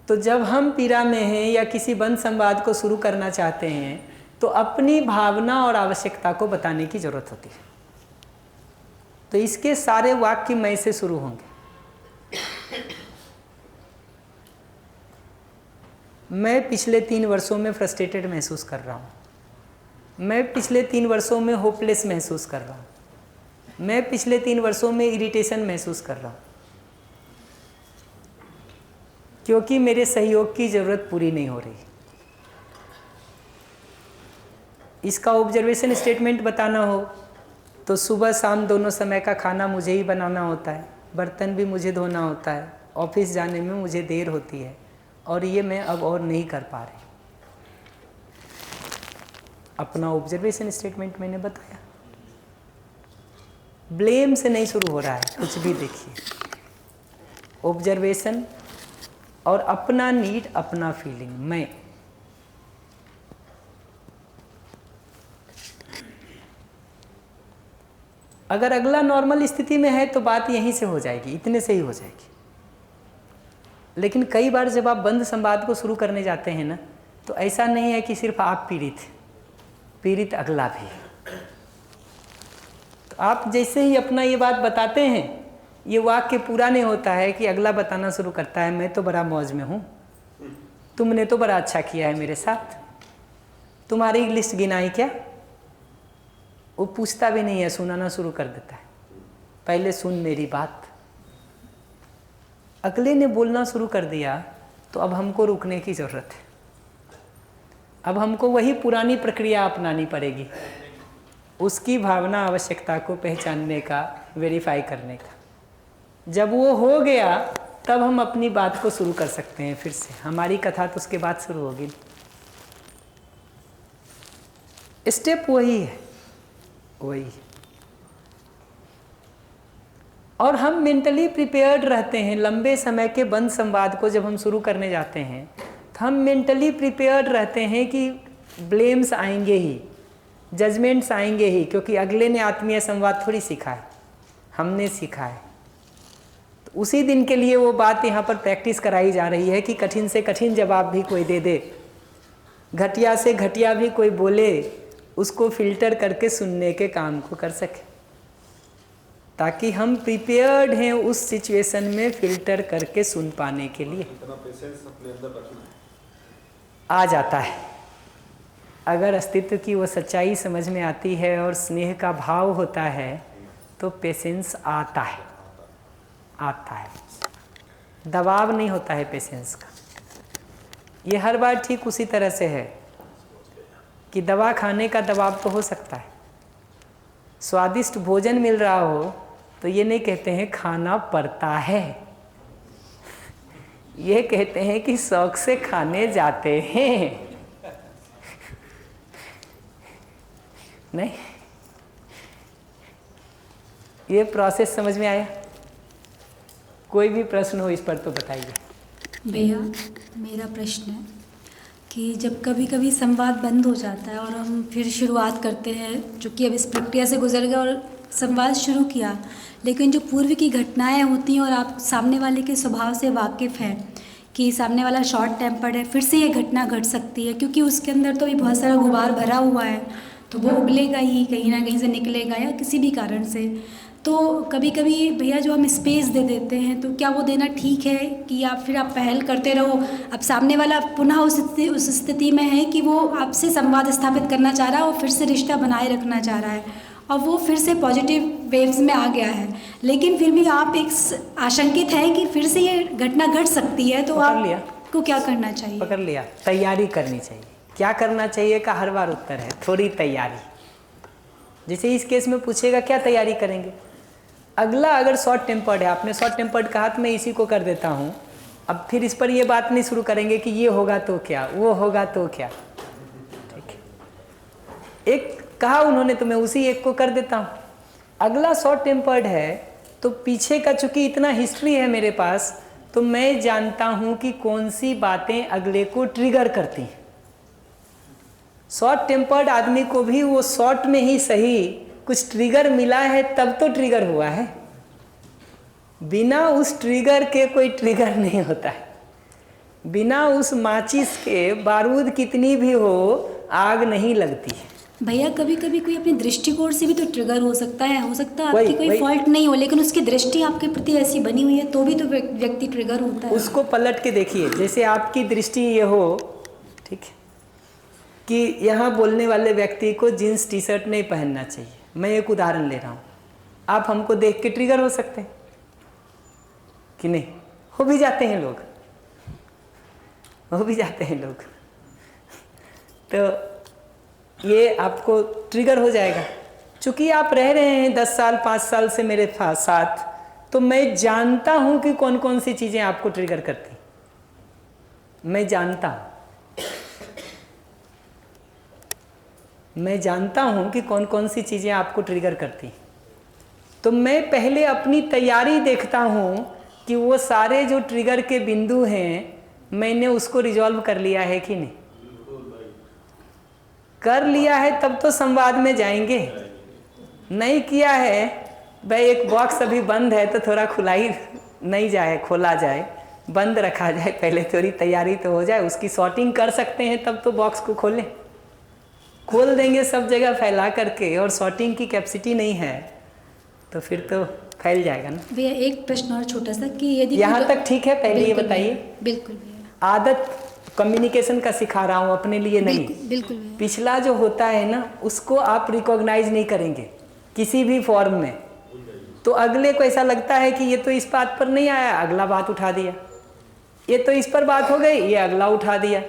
तो जब हम पीड़ा में हैं या किसी बंद संवाद को शुरू करना चाहते हैं, तो अपनी भावना और आवश्यकता को बताने की जरूरत होती है। तो इसके सारे वाक्य मैं से शुरू होंगे। मैं पिछले 3 वर्षों में फ्रस्ट्रेटेड महसूस कर रहा हूँ, मैं पिछले 3 वर्षों में होपलेस महसूस कर रहा हूँ, मैं पिछले 3 वर्षों में इरिटेशन महसूस कर रहा हूँ, क्योंकि मेरे सहयोग की ज़रूरत पूरी नहीं हो रही। इसका ऑब्जर्वेशन स्टेटमेंट बताना हो तो सुबह शाम दोनों समय का खाना मुझे ही बनाना होता है, बर्तन भी मुझे धोना होता है, ऑफिस जाने में मुझे देर होती है, और ये मैं अब और नहीं कर पा रही। अपना ऑब्जर्वेशन स्टेटमेंट मैंने बताया। ब्लेम से नहीं शुरू हो रहा है कुछ भी, देखिए ऑब्जर्वेशन और अपना नीड, अपना फीलिंग, मैं। अगर अगला नॉर्मल स्थिति में है तो बात यहीं से हो जाएगी, इतने से ही हो जाएगी। लेकिन कई बार जब आप बंद संवाद को शुरू करने जाते हैं ना, तो ऐसा नहीं है कि सिर्फ आप पीड़ित अगला भी। तो आप जैसे ही अपना ये बात बताते हैं, ये वाक्य पूरा नहीं होता है कि अगला बताना शुरू करता है, मैं तो बड़ा मौज में हूँ, तुमने तो बड़ा अच्छा किया है मेरे साथ, तुम्हारी लिस्ट गिनाई क्या। वो पूछता भी नहीं है, सुनाना शुरू कर देता है, पहले सुन मेरी बात। अगले ने बोलना शुरू कर दिया तो अब हमको रुकने की ज़रूरत है। अब हमको वही पुरानी प्रक्रिया अपनानी पड़ेगी, उसकी भावना आवश्यकता को पहचानने का, वेरीफाई करने का। जब वो हो गया तब हम अपनी बात को शुरू कर सकते हैं फिर से। हमारी कथा तो उसके बाद शुरू होगी। स्टेप वही है, वही। और हम मेंटली प्रिपेयर्ड रहते हैं। लंबे समय के बंद संवाद को जब हम शुरू करने जाते हैं तो हम मेंटली प्रिपेयर्ड रहते हैं कि ब्लेम्स आएंगे ही, जजमेंट्स आएंगे ही, क्योंकि अगले ने आत्मीय संवाद थोड़ी सीखा है, हमने सीखा है। तो उसी दिन के लिए वो बात यहाँ पर प्रैक्टिस कराई जा रही है कि कठिन से कठिन जवाब भी कोई दे दे, घटिया से घटिया भी कोई बोले, उसको फिल्टर करके सुनने के काम को कर सके, ताकि हम प्रिपेयर्ड हैं उस सिचुएशन में फिल्टर करके सुन पाने के लिए। आ जाता है अगर अस्तित्व की वो सच्चाई समझ में आती है और स्नेह का भाव होता है तो पेशेंस आता है, आता है। दबाव नहीं होता है पेशेंस का। ये हर बार ठीक उसी तरह से है कि दवा खाने का दबाव तो हो सकता है। स्वादिष्ट भोजन मिल रहा हो तो ये नहीं कहते हैं खाना पड़ता है, ये कहते हैं कि शौक से खाने जाते हैं। नहीं, ये प्रोसेस समझ में आया? कोई भी प्रश्न हो इस पर तो बताइए। भैया मेरा प्रश्न है कि जब कभी कभी संवाद बंद हो जाता है और हम फिर शुरुआत करते हैं, जो कि अब इस प्रक्रिया से गुजर गए और संवाद शुरू किया, लेकिन जो पूर्व की घटनाएं होती हैं और आप सामने वाले के स्वभाव से वाकिफ़ हैं कि सामने वाला शॉर्ट टेम्पर्ड है, फिर से ये घटना घट सकती है क्योंकि उसके अंदर तो भी बहुत सारा गुबार भरा हुआ है, तो वो उगलेगा ही, कहीं ना कहीं से निकलेगा या किसी भी कारण से। तो कभी कभी भैया जो हम स्पेस दे देते हैं, तो क्या वो देना ठीक है कि आप पहल करते रहो? अब सामने वाला पुनः उस स्थिति में है कि वो आपसे संवाद स्थापित करना चाह रहा है और फिर से रिश्ता बनाए रखना चाह रहा है और वो फिर से पॉजिटिव वेव्स में आ गया है, लेकिन फिर भी आप एक आशंकित हैं कि फिर से ये घटना घट सकती है, तो आपको क्या करना चाहिए? पकड़ लिया। तैयारी करनी चाहिए। क्या करना चाहिए का हर बार उत्तर है थोड़ी तैयारी। जैसे इस केस में पूछेगा क्या तैयारी करेंगे, अगला अगर शॉर्ट टेम्पर्ड है, आपने शॉर्ट टेम्पर्ड कहा तो मैं इसी को कर देता हूँ, अब फिर इस पर ये बात नहीं शुरू करेंगे कि ये होगा तो क्या, वो होगा तो क्या। ठीक है, एक कहा उन्होंने तो मैं उसी एक को कर देता हूँ। अगला शॉर्ट टेम्पर्ड है तो पीछे का चूंकि इतना हिस्ट्री है मेरे पास, तो मैं जानता हूँ कि कौन सी बातें अगले को ट्रिगर करती हैं। शॉर्ट टेम्पर्ड आदमी को भी वो शॉर्ट में ही सही कुछ ट्रिगर मिला है तब तो ट्रिगर हुआ है, बिना उस ट्रिगर के कोई ट्रिगर नहीं होता है। बिना उस माचिस के बारूद कितनी भी हो आग नहीं लगती है। भैया कभी कभी कोई अपने दृष्टिकोण से भी तो ट्रिगर हो सकता है आपकी कोई फॉल्ट नहीं हो, लेकिन उसकी दृष्टि आपके प्रति ऐसी बनी हुई है तो भी तो व्यक्ति ट्रिगर होता है। उसको पलट के देखिए। जैसे आपकी दृष्टि ये हो, ठीक है, कि यहाँ बोलने वाले व्यक्ति को जीन्स टी शर्ट नहीं पहनना चाहिए, मैं एक उदाहरण ले रहा हूँ। आप हमको देख के ट्रिगर हो सकते हैं कि नहीं? हो भी जाते हैं लोग, हो भी जाते हैं लोग। तो ये आपको ट्रिगर हो जाएगा। चूँकि आप रह रहे हैं 10 साल 5 साल से मेरे साथ, तो मैं जानता हूँ कि कौन कौन सी चीज़ें आपको ट्रिगर करती, मैं जानता हूँ। मैं जानता हूँ कि कौन कौन सी चीज़ें आपको ट्रिगर करती। तो मैं पहले अपनी तैयारी देखता हूँ कि वो सारे जो ट्रिगर के बिंदु हैं मैंने उसको रिजॉल्व कर लिया है कि नहीं? कर लिया है तब तो संवाद में जाएंगे। नहीं किया है, भाई एक बॉक्स अभी बंद है तो थोड़ा खुला ही नहीं जाए, खोला जाए, बंद रखा जाए, पहले थोड़ी तैयारी तो हो जाए, उसकी सॉर्टिंग कर सकते हैं तब तो बॉक्स को खोलें। खोल देंगे सब जगह फैला करके और सॉर्टिंग की कैपेसिटी नहीं है तो फिर तो फैल जाएगा ना। भैया एक प्रश्न और छोटा सा कि यदि यहाँ तक ठीक है, पहले ये बताइए। बिल्कुल भैया। आदत कम्युनिकेशन का सिखा रहा हूँ, अपने लिए नहीं। बिल्कुल भैया। पिछला जो होता है ना उसको आप रिकॉग्नाइज नहीं करेंगे किसी भी फॉर्म में, तो अगले को ऐसा लगता है कि ये तो इस बात पर नहीं आया, अगला बात उठा दिया। ये तो इस पर बात हो गई, ये अगला उठा दिया।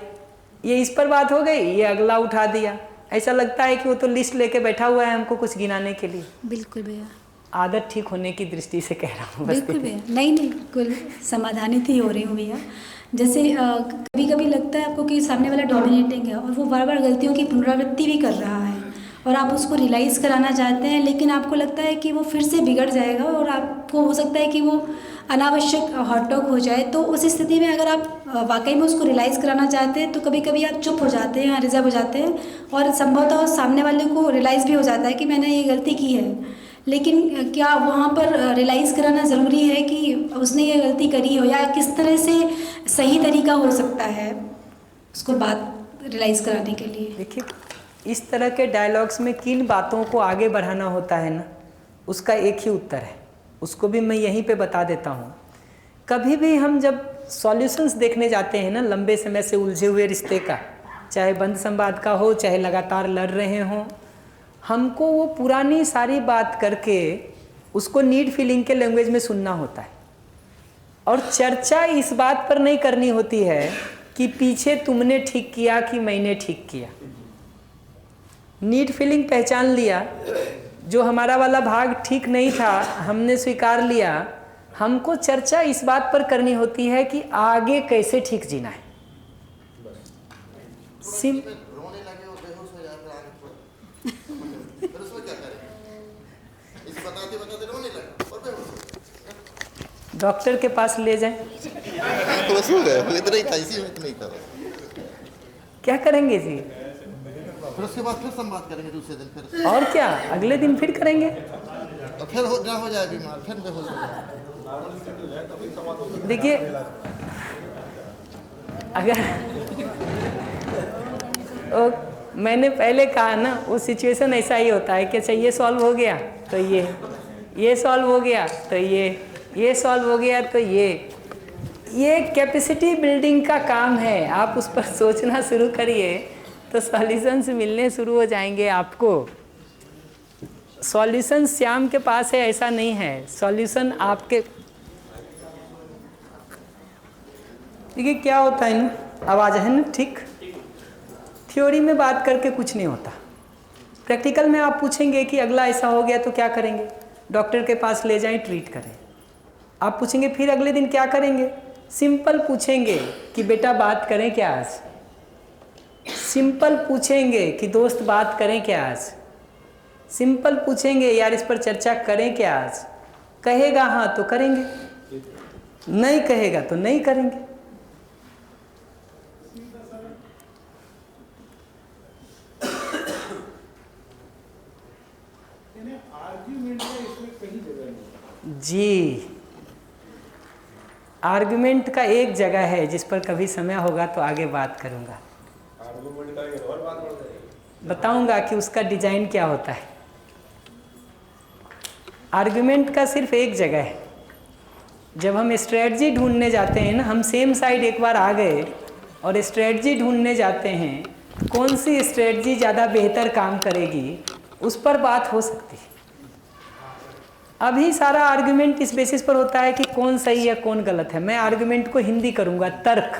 ये इस पर बात हो गई, ये अगला उठा दिया। ऐसा लगता है कि वो तो लिस्ट लेके बैठा हुआ है हमको कुछ गिनाने के लिए। बिल्कुल भैया। आदत ठीक होने की दृष्टि से कह रहा हूँ। बिल्कुल भैया। नहीं बिल्कुल समाधानित ही हो रही हूँ भैया। जैसे कभी कभी लगता है आपको कि सामने वाला डोमिनेटिंग है और वो बार बार गलतियों की पुनरावृत्ति भी कर रहा है और आप उसको रियलाइज़ कराना चाहते हैं, लेकिन आपको लगता है कि वो फिर से बिगड़ जाएगा और आपको हो सकता है कि वो अनावश्यक हॉट टॉक हो जाए। तो उस स्थिति में अगर आप वाकई में उसको रियलाइज़ कराना चाहते हैं तो कभी कभी आप चुप हो जाते हैं, रिजर्व हो जाते हैं और संभवतः सामने वाले को रियलाइज़ भी हो जाता है कि मैंने ये गलती की है। लेकिन क्या वहाँ पर रियलाइज़ कराना ज़रूरी है कि उसने ये गलती करी हो, या किस तरह से सही तरीका हो सकता है उसको बात रियलाइज़ कराने के लिए? देखिए, इस तरह के डायलॉग्स में किन बातों को आगे बढ़ाना होता है ना, उसका एक ही उत्तर है, उसको भी मैं यहीं पे बता देता हूँ। कभी भी हम जब सॉल्यूशंस देखने जाते हैं ना लंबे समय से उलझे हुए रिश्ते का, चाहे बंद संवाद का हो, चाहे लगातार लड़ रहे हों, हमको वो पुरानी सारी बात करके उसको नीड फीलिंग के लैंग्वेज में सुनना होता है और चर्चा इस बात पर नहीं करनी होती है कि पीछे तुमने ठीक किया कि मैंने ठीक किया। नीड फीलिंग पहचान लिया, जो हमारा वाला भाग ठीक नहीं था हमने स्वीकार लिया। हमको चर्चा इस बात पर करनी होती है कि आगे कैसे ठीक जीना है। डॉक्टर के पास ले जाएं। तो बस हो गया, इतना ही था, इसी में इतना ही था। क्या करेंगे जी? फिर उसके बाद फिर संवाद करेंगे दूसरे दिन, फिर और क्या अगले दिन फिर करेंगे और फिर हो जाए बीमार, फिर बेहोश हो जाए। देखिए, अगर मैंने पहले कहा ना, वो सिचुएशन ऐसा ही होता है कि अच्छा ये सॉल्व हो गया तो ये सॉल्व हो गया तो ये सॉल्व हो गया तो ये कैपेसिटी बिल्डिंग का काम है। आप उस पर सोचना शुरू करिए तो सॉल्यूशंस मिलने शुरू हो जाएंगे आपको। सॉल्यूशन श्याम के पास है ऐसा नहीं है, सॉल्यूशन आपके। देखिए क्या होता है ना, आवाज़ है ना ठीक। थ्योरी में बात करके कुछ नहीं होता, प्रैक्टिकल में आप पूछेंगे कि अगला ऐसा हो गया तो क्या करेंगे, डॉक्टर के पास ले जाएं, ट्रीट करें। आप पूछेंगे फिर अगले दिन क्या करेंगे, सिंपल पूछेंगे कि बेटा बात करें क्या आज, सिंपल पूछेंगे कि दोस्त बात करें क्या आज, सिंपल पूछेंगे यार इस पर चर्चा करें क्या आज। कहेगा हाँ तो करेंगे, नहीं कहेगा तो नहीं करेंगे। जी, आर्गुमेंट का एक जगह है जिस पर कभी समय होगा तो आगे बात करूंगा, बताऊंगा कि उसका डिजाइन क्या होता है। आर्गुमेंट का सिर्फ एक जगह है, जब हम स्ट्रेटजी ढूंढने जाते हैं ना, हम सेम साइड एक बार आ गए और स्ट्रेटजी ढूंढने जाते हैं, कौन सी स्ट्रेटजी ज़्यादा बेहतर काम करेगी उस पर बात हो सकती है। अभी सारा आर्गुमेंट इस बेसिस पर होता है कि कौन सही है कौन गलत है। मैं आर्गुमेंट को हिंदी करूंगा, तर्क।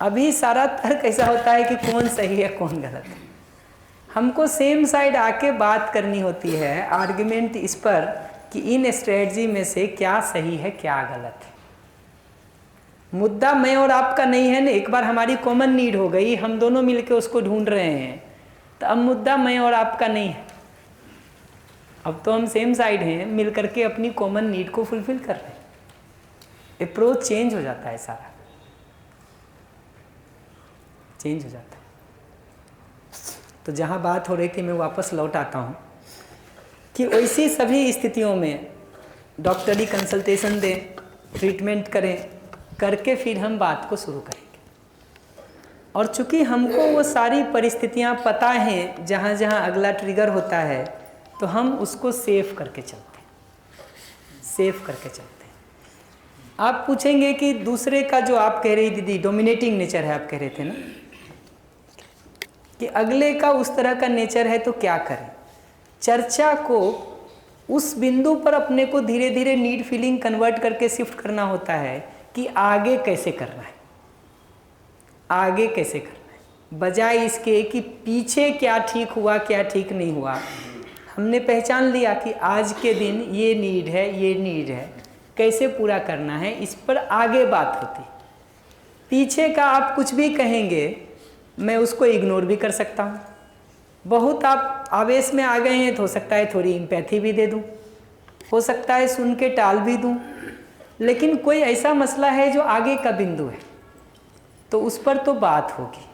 अभी सारा तर्क ऐसा होता है कि कौन सही है कौन गलत है। हमको सेम साइड आके बात करनी होती है, आर्गुमेंट इस पर कि इन स्ट्रेटजी में से क्या सही है क्या गलत है। मुद्दा मैं और आपका नहीं है ना, एक बार हमारी कॉमन नीड हो गई, हम दोनों मिलके उसको ढूंढ रहे हैं, तो अब मुद्दा मैं और आपका नहीं है, अब तो हम सेम साइड हैं, मिल करके अपनी कॉमन नीड को फुलफिल कर रहे हैं। अप्रोच चेंज हो जाता है, सारा चेंज हो जाता है। तो जहाँ बात हो रही थी मैं वापस लौट आता हूँ कि वैसी सभी स्थितियों में डॉक्टरी कंसल्टेशन दें, ट्रीटमेंट करें, करके फिर हम बात को शुरू करेंगे। और चूँकि हमको वो सारी परिस्थितियाँ पता हैं जहाँ जहाँ अगला ट्रिगर होता है, तो हम उसको सेव करके चलते हैं, सेव करके चलते हैं। आप पूछेंगे कि दूसरे का जो आप कह रही दीदी डोमिनेटिंग नेचर है, आप कह रहे थे ना कि अगले का उस तरह का नेचर है, तो क्या करें? चर्चा को उस बिंदु पर अपने को धीरे धीरे नीड फीलिंग कन्वर्ट करके शिफ्ट करना होता है कि आगे कैसे करना है, आगे कैसे करना है, बजाय इसके कि पीछे क्या ठीक हुआ क्या ठीक नहीं हुआ। हमने पहचान लिया कि आज के दिन ये नीड है, ये नीड है, कैसे पूरा करना है, इस पर आगे बात होती। पीछे का आप कुछ भी कहेंगे, मैं उसको इग्नोर भी कर सकता हूँ। बहुत आप आवेश में आ गए हैं तो हो सकता है थोड़ी एम्पैथी भी दे दूँ, हो सकता है सुन के टाल भी दूँ। लेकिन कोई ऐसा मसला है जो आगे का बिंदु है, तो उस पर तो बात होगी।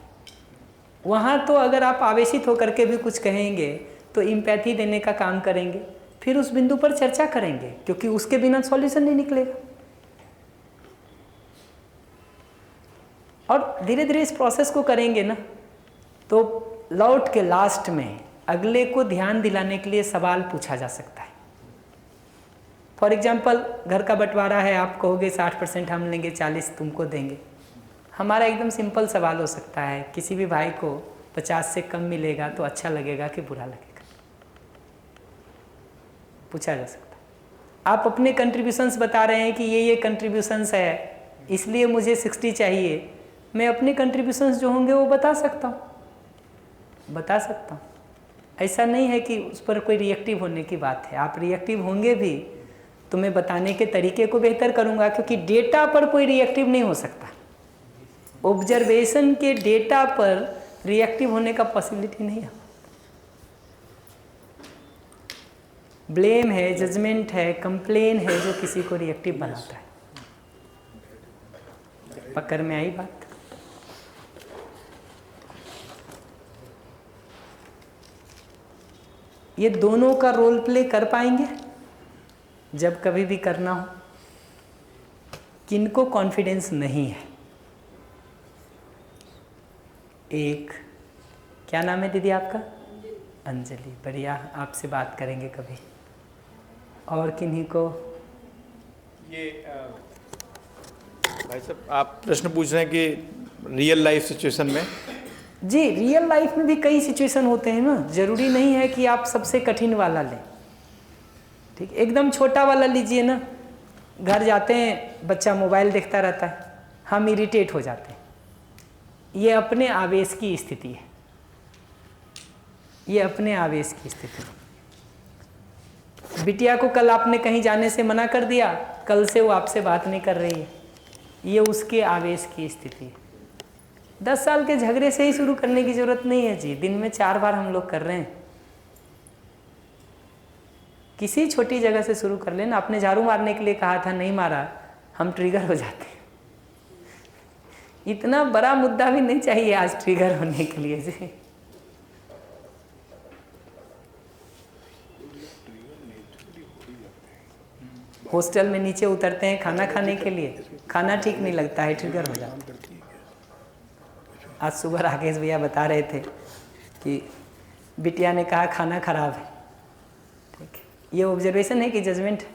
वहाँ तो अगर आप आवेशित होकर के भी कुछ कहेंगे तो एम्पैथी देने का काम करेंगे, फिर उस बिंदु पर चर्चा करेंगे, क्योंकि उसके बिना सॉल्यूशन नहीं निकलेगा। और धीरे धीरे इस प्रोसेस को करेंगे ना, तो लौट के लास्ट में अगले को ध्यान दिलाने के लिए सवाल पूछा जा सकता है। फॉर एग्जाम्पल, घर का बंटवारा है, आप कहोगे 60% हम लेंगे, 40 तुमको देंगे। हमारा एकदम सिंपल सवाल हो सकता है, किसी भी भाई को 50 से कम मिलेगा तो अच्छा लगेगा कि बुरा लगेगा? पूछा जा सकता है। आप अपने कंट्रीब्यूशंस बता रहे हैं कि ये कंट्रीब्यूशंस है, इसलिए मुझे 60 चाहिए। मैं अपने कंट्रीब्यूशंस जो होंगे वो बता सकता हूँ, बता सकता हूँ। ऐसा नहीं है कि उस पर कोई रिएक्टिव होने की बात है। आप रिएक्टिव होंगे भी तो मैं बताने के तरीके को बेहतर करूँगा, क्योंकि डेटा पर कोई रिएक्टिव नहीं हो सकता। ऑब्जर्वेशन के डेटा पर रिएक्टिव होने का पॉसिबिलिटी नहीं है। ब्लेम है, जजमेंट है, कंप्लेन है जो किसी को रिएक्टिव बनाता है। पकड़ में आई बात? ये दोनों का रोल प्ले कर पाएंगे जब कभी भी करना हो। किनको कॉन्फिडेंस नहीं है? एक, क्या नाम है दीदी आपका? अंजलि। बढ़िया, आपसे बात करेंगे कभी। और किन्हीं को? ये भाई साहब आप प्रश्न पूछ रहे हैं कि रियल लाइफ सिचुएशन में? जी, रियल लाइफ में भी कई सिचुएशन होते हैं ना। ज़रूरी नहीं है कि आप सबसे कठिन वाला लें। ठीक, एकदम छोटा वाला लीजिए ना। घर जाते हैं, बच्चा मोबाइल देखता रहता है, हम इरिटेट हो जाते हैं। ये अपने आवेश की स्थिति है, ये अपने आवेश की स्थिति है। बिटिया को कल आपने कहीं जाने से मना कर दिया, कल से वो आपसे बात नहीं कर रही है, ये उसके आवेश की स्थिति है। 10 साल के झगड़े से ही शुरू करने की जरूरत नहीं है जी। दिन में 4 बार हम लोग कर रहे हैं। किसी छोटी जगह से शुरू कर लेना। आपने झाड़ू मारने के लिए कहा था, नहीं मारा, हम ट्रिगर हो जाते हैं। इतना बड़ा मुद्दा भी नहीं चाहिए आज ट्रिगर होने के लिए जी। हॉस्टल में नीचे उतरते हैं खाना खाने के लिए, खाना ठीक नहीं लगता है, ट्रिगर हो जाता है। आज सुबह राकेश भैया बता रहे थे कि बिटिया ने कहा खाना खराब है। ठीक है, ये ऑब्जर्वेशन है कि जजमेंट है?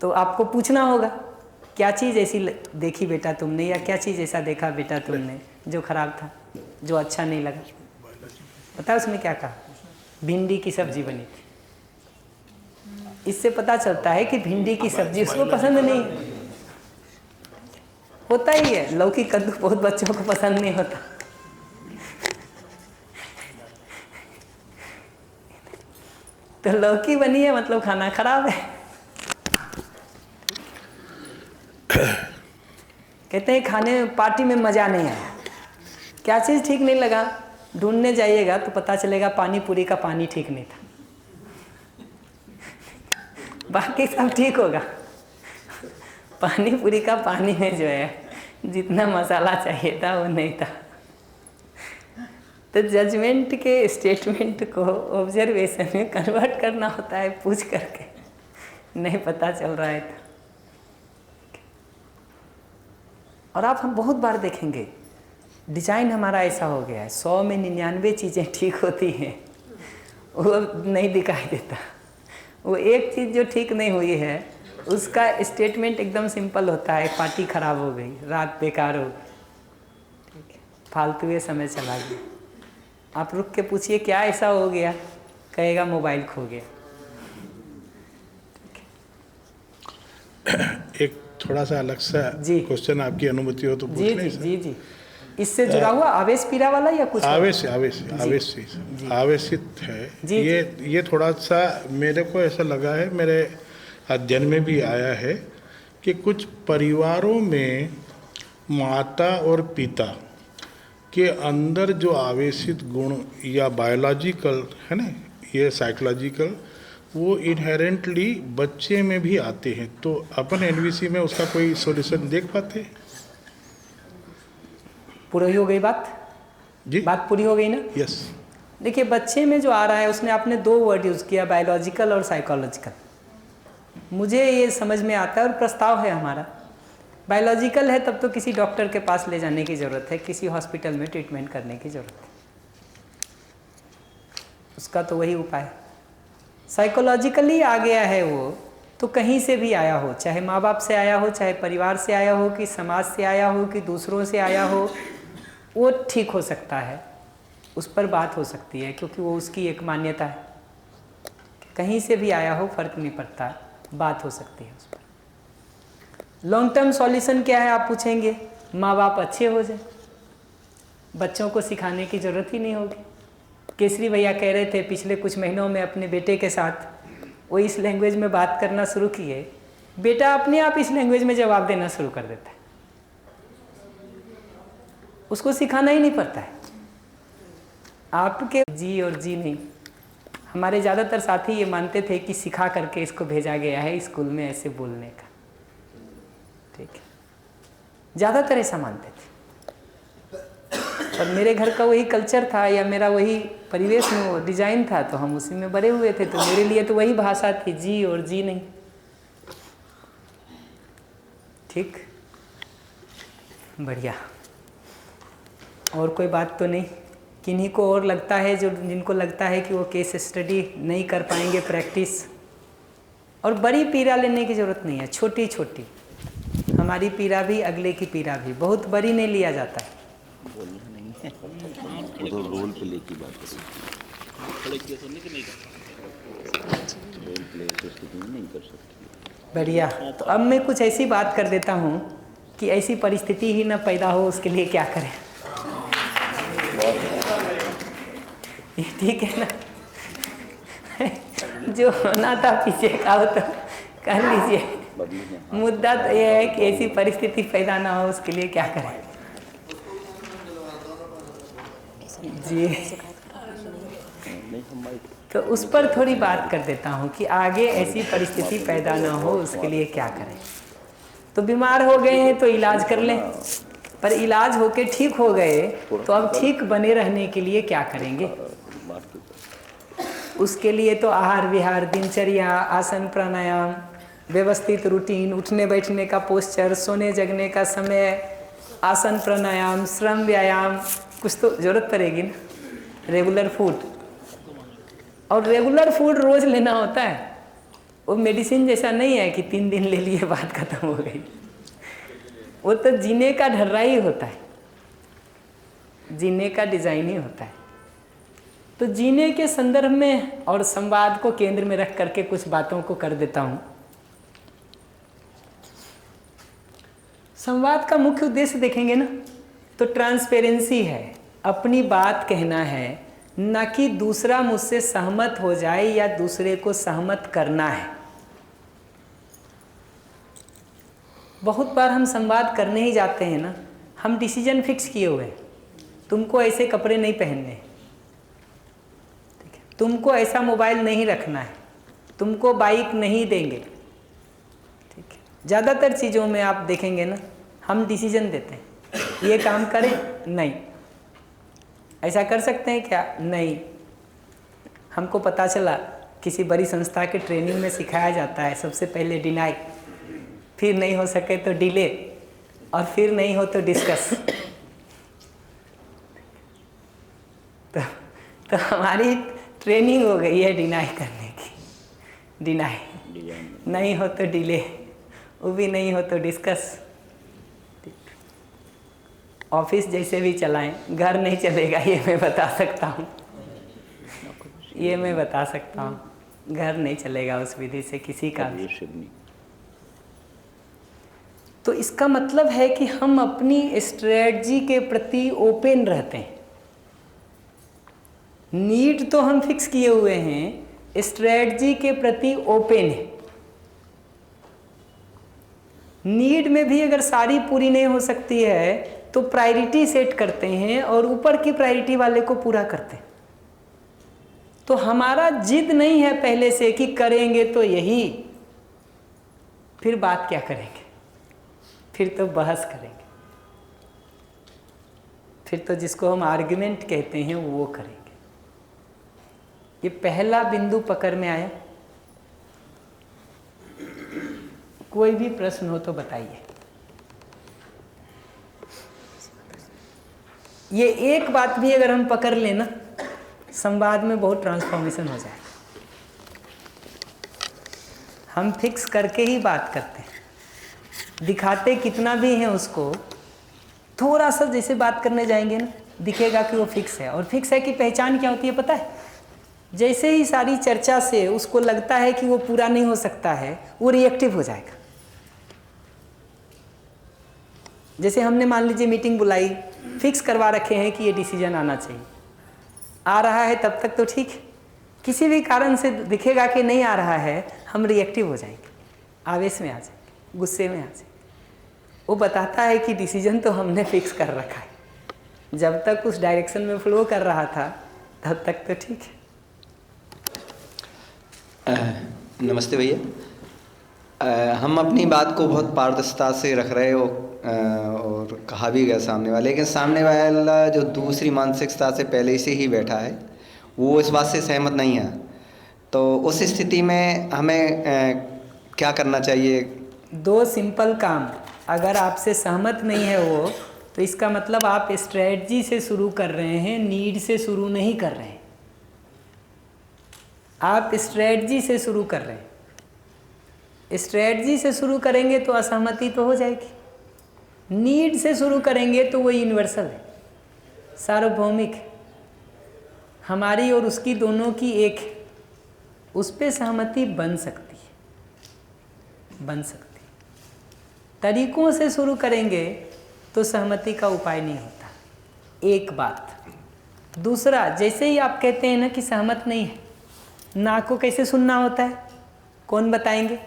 तो आपको पूछना होगा, क्या चीज़ ऐसी देखी बेटा तुमने, या क्या चीज़ ऐसा देखा बेटा तुमने जो खराब था, जो अच्छा नहीं लगा? पता है उसमें क्या कहा? भिंडी की सब्जी बनी थी। इससे पता चलता है कि भिंडी की सब्जी उसको पसंद नहीं है। होता ही है, लौकी कद्दू बहुत बच्चों को पसंद नहीं होता। तो लौकी बनी है मतलब खाना खराब है। कहते हैं खाने में, पार्टी में मज़ा नहीं आया। क्या चीज़ ठीक नहीं लगा? ढूंढने जाइएगा तो पता चलेगा पानी पूरी का पानी ठीक नहीं था। बाकी सब ठीक होगा। पानी पूरी का पानी में जो है जितना मसाला चाहिए था वो नहीं था। तो जजमेंट के स्टेटमेंट को ऑब्जर्वेशन में कन्वर्ट करना होता है पूछ करके, नहीं पता चल रहा है तो। और आप हम बहुत बार देखेंगे डिजाइन हमारा ऐसा हो गया है, 100 में 99 चीज़ें ठीक होती हैं, वो नहीं दिखाई देता। वो एक चीज़ जो ठीक नहीं हुई है उसका स्टेटमेंट एकदम सिंपल होता है, पार्टी खराब हो गई, रात बेकार हो गई, ठीक है, फालतू ये समय चला गया। आप रुक के पूछिए क्या ऐसा हो गया, कहेगा मोबाइल खो गया। एक थोड़ा सा अलग सा क्वेश्चन आपकी अनुमति हो तो पूछ लें? जी। इससे जुड़ा हुआ आवेश पीड़ा वाला या कुछ? आवेशित है ये थोड़ा सा मेरे को ऐसा लगा है, मेरे अध्ययन में भी आया है कि कुछ परिवारों में माता और पिता के अंदर जो आवेशित गुण या बायोलॉजिकल है ना, ये साइकोलॉजिकल, वो इनहेरेंटली बच्चे में भी आते हैं। तो अपन एनवीसी में उसका कोई सॉल्यूशन देख पाते हैं? पूरी हो गई बात जी, बात पूरी हो गई ना? यस। देखिए बच्चे में जो आ रहा है उसने आपने 2 वर्ड यूज़ किया, बायोलॉजिकल और साइकोलॉजिकल। मुझे ये समझ में आता है और प्रस्ताव है हमारा, बायोलॉजिकल है तब तो किसी डॉक्टर के पास ले जाने की ज़रूरत है, किसी हॉस्पिटल में ट्रीटमेंट करने की ज़रूरत है, उसका तो वही उपाय। साइकोलॉजिकली आ गया है वो तो कहीं से भी आया हो, चाहे माँ बाप से आया हो, चाहे परिवार से आया हो, कि समाज से आया हो, कि दूसरों से आया हो, वो ठीक हो सकता है, उस पर बात हो सकती है, क्योंकि वो उसकी एक मान्यता है। कहीं से भी आया हो फर्क नहीं पड़ता, बात हो सकती है उस पर। लॉन्ग टर्म सॉल्यूशन क्या है आप पूछेंगे? माँ बाप अच्छे हो जाए, बच्चों को सिखाने की ज़रूरत ही नहीं होगी। केसरी भैया कह रहे थे पिछले कुछ महीनों में अपने बेटे के साथ वो इस लैंग्वेज में बात करना शुरू किए, बेटा अपने आप इस लैंग्वेज में जवाब देना शुरू कर देता है, उसको सिखाना ही नहीं पड़ता है। आपके जी और जी नहीं, हमारे ज़्यादातर साथी ये मानते थे कि सिखा करके इसको भेजा गया है स्कूल में ऐसे बोलने का, ठीक है, ज़्यादातर ऐसा मानते थे। और मेरे घर का वही कल्चर था या मेरा वही परिवेश में वो डिजाइन था, तो हम उसी में बड़े हुए थे, तो मेरे लिए तो वही भाषा थी, जी और जी नहीं। ठीक, बढ़िया। और कोई बात तो नहीं? किन्हीं को और लगता है, जो जिनको लगता है कि वो केस स्टडी नहीं कर पाएंगे प्रैक्टिस? और बड़ी पीड़ा लेने की ज़रूरत नहीं है, छोटी छोटी, हमारी पीड़ा भी अगले की पीड़ा भी, बहुत बड़ी नहीं लिया जाता है। तो रोल प्ले की बात नहीं कर सकती। बढ़िया। तो अब मैं कुछ ऐसी बात कर देता हूँ कि ऐसी परिस्थिति ही ना पैदा हो, उसके लिए क्या करें? ये ठीक है ना? जो होना था पीछे का हो तो कर लीजिए। मुद्दा तो ये है कि ऐसी परिस्थिति पैदा ना हो, उसके लिए क्या करें? जी, तो उस पर थोड़ी बात कर देता हूँ कि आगे ऐसी परिस्थिति पैदा ना हो, उसके लिए क्या करें। तो बीमार हो गए हैं तो इलाज कर लें, पर इलाज होके ठीक हो गए तो अब ठीक बने रहने के लिए क्या करेंगे? उसके लिए तो आहार विहार, दिनचर्या, आसन प्राणायाम, व्यवस्थित रूटीन, उठने बैठने का पोस्चर, सोने जगने का समय, आसन प्राणायाम, श्रम व्यायाम, कुछ तो ज़रूरत पड़ेगी ना। रेगुलर फूड, और रेगुलर फूड रोज़ लेना होता है, वो मेडिसिन जैसा नहीं है कि 3 दिन ले लिए बात खत्म हो गई। वो तो जीने का ढर्रा ही होता है, जीने का डिज़ाइन ही होता है। तो जीने के संदर्भ में और संवाद को केंद्र में रख करके कुछ बातों को कर देता हूँ। संवाद का मुख्य उद्देश्य देखेंगे ना तो ट्रांसपेरेंसी है, अपनी बात कहना है, न कि दूसरा मुझसे सहमत हो जाए या दूसरे को सहमत करना है। बहुत बार हम संवाद करने ही जाते हैं ना, हम डिसीजन फिक्स किए हुए हैं, तुमको ऐसे कपड़े नहीं पहनने, ठीक है, तुमको ऐसा मोबाइल नहीं रखना है, तुमको बाइक नहीं देंगे, ठीक है। ज़्यादातर चीज़ों में आप देखेंगे ना, हम डिसीजन देते हैं, ये काम करें, नहीं, ऐसा कर सकते हैं क्या, नहीं। हमको पता चला किसी बड़ी संस्था के ट्रेनिंग में सिखाया जाता है सबसे पहले डिनाई, फिर नहीं हो सके तो डिले, और फिर नहीं हो तो डिस्कस। तो हमारी ट्रेनिंग हो गई है डिनाई करने की, डिनाई नहीं हो तो डिले, वो भी नहीं हो तो डिस्कस। ऑफिस जैसे भी चलाएं, घर नहीं चलेगा, ये मैं बता सकता हूँ, ये मैं बता सकता हूँ, घर नहीं चलेगा उस विधि से किसी का भी। तो इसका मतलब है कि हम अपनी स्ट्रेटजी के प्रति ओपन रहते हैं। नीड तो हम फिक्स किए हुए हैं, स्ट्रेटजी के प्रति ओपन है। नीड में भी अगर सारी पूरी नहीं हो सकती है तो प्रायोरिटी सेट करते हैं और ऊपर की प्रायोरिटी वाले को पूरा करते हैं। तो हमारा जिद नहीं है पहले से कि करेंगे तो यही, फिर बात क्या करेंगे, फिर तो बहस करेंगे, फिर तो जिसको हम आर्गुमेंट कहते हैं वो करेंगे। ये पहला बिंदु पकड़ में आया। कोई भी प्रश्न हो तो बताइए। ये एक बात भी अगर हम पकड़ लेना, संवाद में बहुत ट्रांसफॉर्मेशन हो जाएगा। हम फिक्स करके ही बात करते हैं, दिखाते कितना भी है उसको, थोड़ा सा जैसे बात करने जाएंगे ना, दिखेगा कि वो फिक्स है। और फिक्स है कि पहचान क्या होती है पता है? जैसे ही सारी चर्चा से उसको लगता है कि वो पूरा नहीं हो सकता है, वो रिएक्टिव हो जाएगा। जैसे हमने मान लीजिए मीटिंग बुलाई, फिक्स करवा रखे हैं कि ये डिसीजन आना चाहिए, आ रहा है तब तक तो ठीक है, किसी भी कारण से दिखेगा कि नहीं आ रहा है, हम रिएक्टिव हो जाएंगे, आवेश में आ जाएंगे, गुस्से में आ जाएंगे। वो बताता है कि डिसीजन तो हमने फिक्स कर रखा है, जब तक उस डायरेक्शन में फ्लो कर रहा था तब तक तो ठीक है। नमस्ते भैया, हम अपनी बात को बहुत पारदर्शिता से रख रहे हो और कहा भी गया सामने वाला, लेकिन सामने वाला जो दूसरी मानसिकता से पहले से ही बैठा है वो इस बात से सहमत नहीं है। तो उस स्थिति में हमें क्या करना चाहिए? दो सिंपल काम, अगर आपसे सहमत नहीं है वो, तो इसका मतलब आप स्ट्रेटजी से शुरू कर रहे हैं, नीड से शुरू नहीं कर रहे हैं। आप स्ट्रेटजी से शुरू कर रहे हैं। स्ट्रेटजी से शुरू करेंगे तो असहमति तो हो जाएगी, नीड से शुरू करेंगे तो वो यूनिवर्सल है, सार्वभौमिक है, हमारी और उसकी दोनों की एक है, उस पर सहमति बन सकती है, बन सकती है। तरीकों से शुरू करेंगे तो सहमति का उपाय नहीं होता, एक बात। दूसरा, जैसे ही आप कहते हैं ना कि सहमत नहीं है, ना को कैसे सुनना होता है, कौन बताएंगे?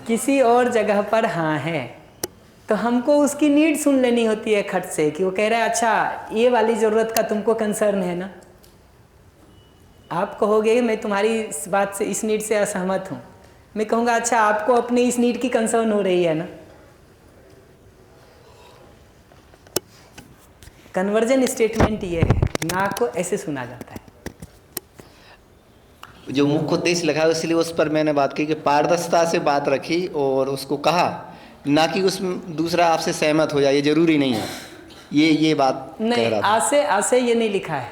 किसी और जगह पर हाँ है, तो हमको उसकी नीड सुन लेनी होती है खट से, कि वो कह रहा है अच्छा ये वाली ज़रूरत का तुमको कंसर्न है ना। आप कहोगे मैं तुम्हारी इस बात से, इस नीड से असहमत हूँ, मैं कहूँगा अच्छा आपको अपनी इस नीड की कंसर्न हो रही है ना। कन्वर्जन स्टेटमेंट ये है, ना को ऐसे सुना जाता है। जो मुख्य उद्देश्य लगा है इसलिए उस पर मैंने बात की कि पारदर्शिता से बात रखी और उसको कहा, ना कि उसमें दूसरा आपसे सहमत हो जाए, ये जरूरी नहीं है। ये बात नहीं, आसे ये नहीं लिखा है,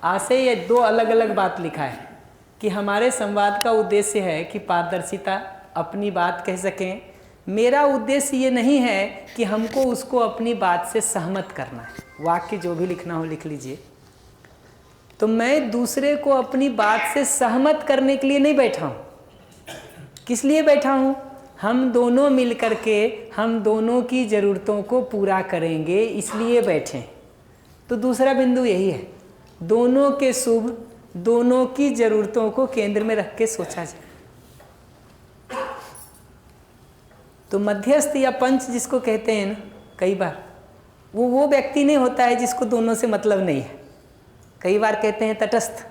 आसे ये दो अलग अलग बात लिखा है कि हमारे संवाद का उद्देश्य है कि पारदर्शिता, अपनी बात कह सकें। मेरा उद्देश्य ये नहीं है कि हमको उसको अपनी बात से सहमत करना है। वाक्य जो भी लिखना हो लिख लीजिए। तो मैं दूसरे को अपनी बात से सहमत करने के लिए नहीं बैठा हूँ। किस लिए बैठा हूँ? हम दोनों मिल कर के हम दोनों की ज़रूरतों को पूरा करेंगे, इसलिए बैठे हैं। तो दूसरा बिंदु यही है, दोनों के शुभ, दोनों की ज़रूरतों को केंद्र में रख के सोचा जाए। तो मध्यस्थ या पंच जिसको कहते हैं ना, कई बार वो व्यक्ति नहीं होता है जिसको दोनों से मतलब नहीं है। कई बार कहते हैं तटस्थ,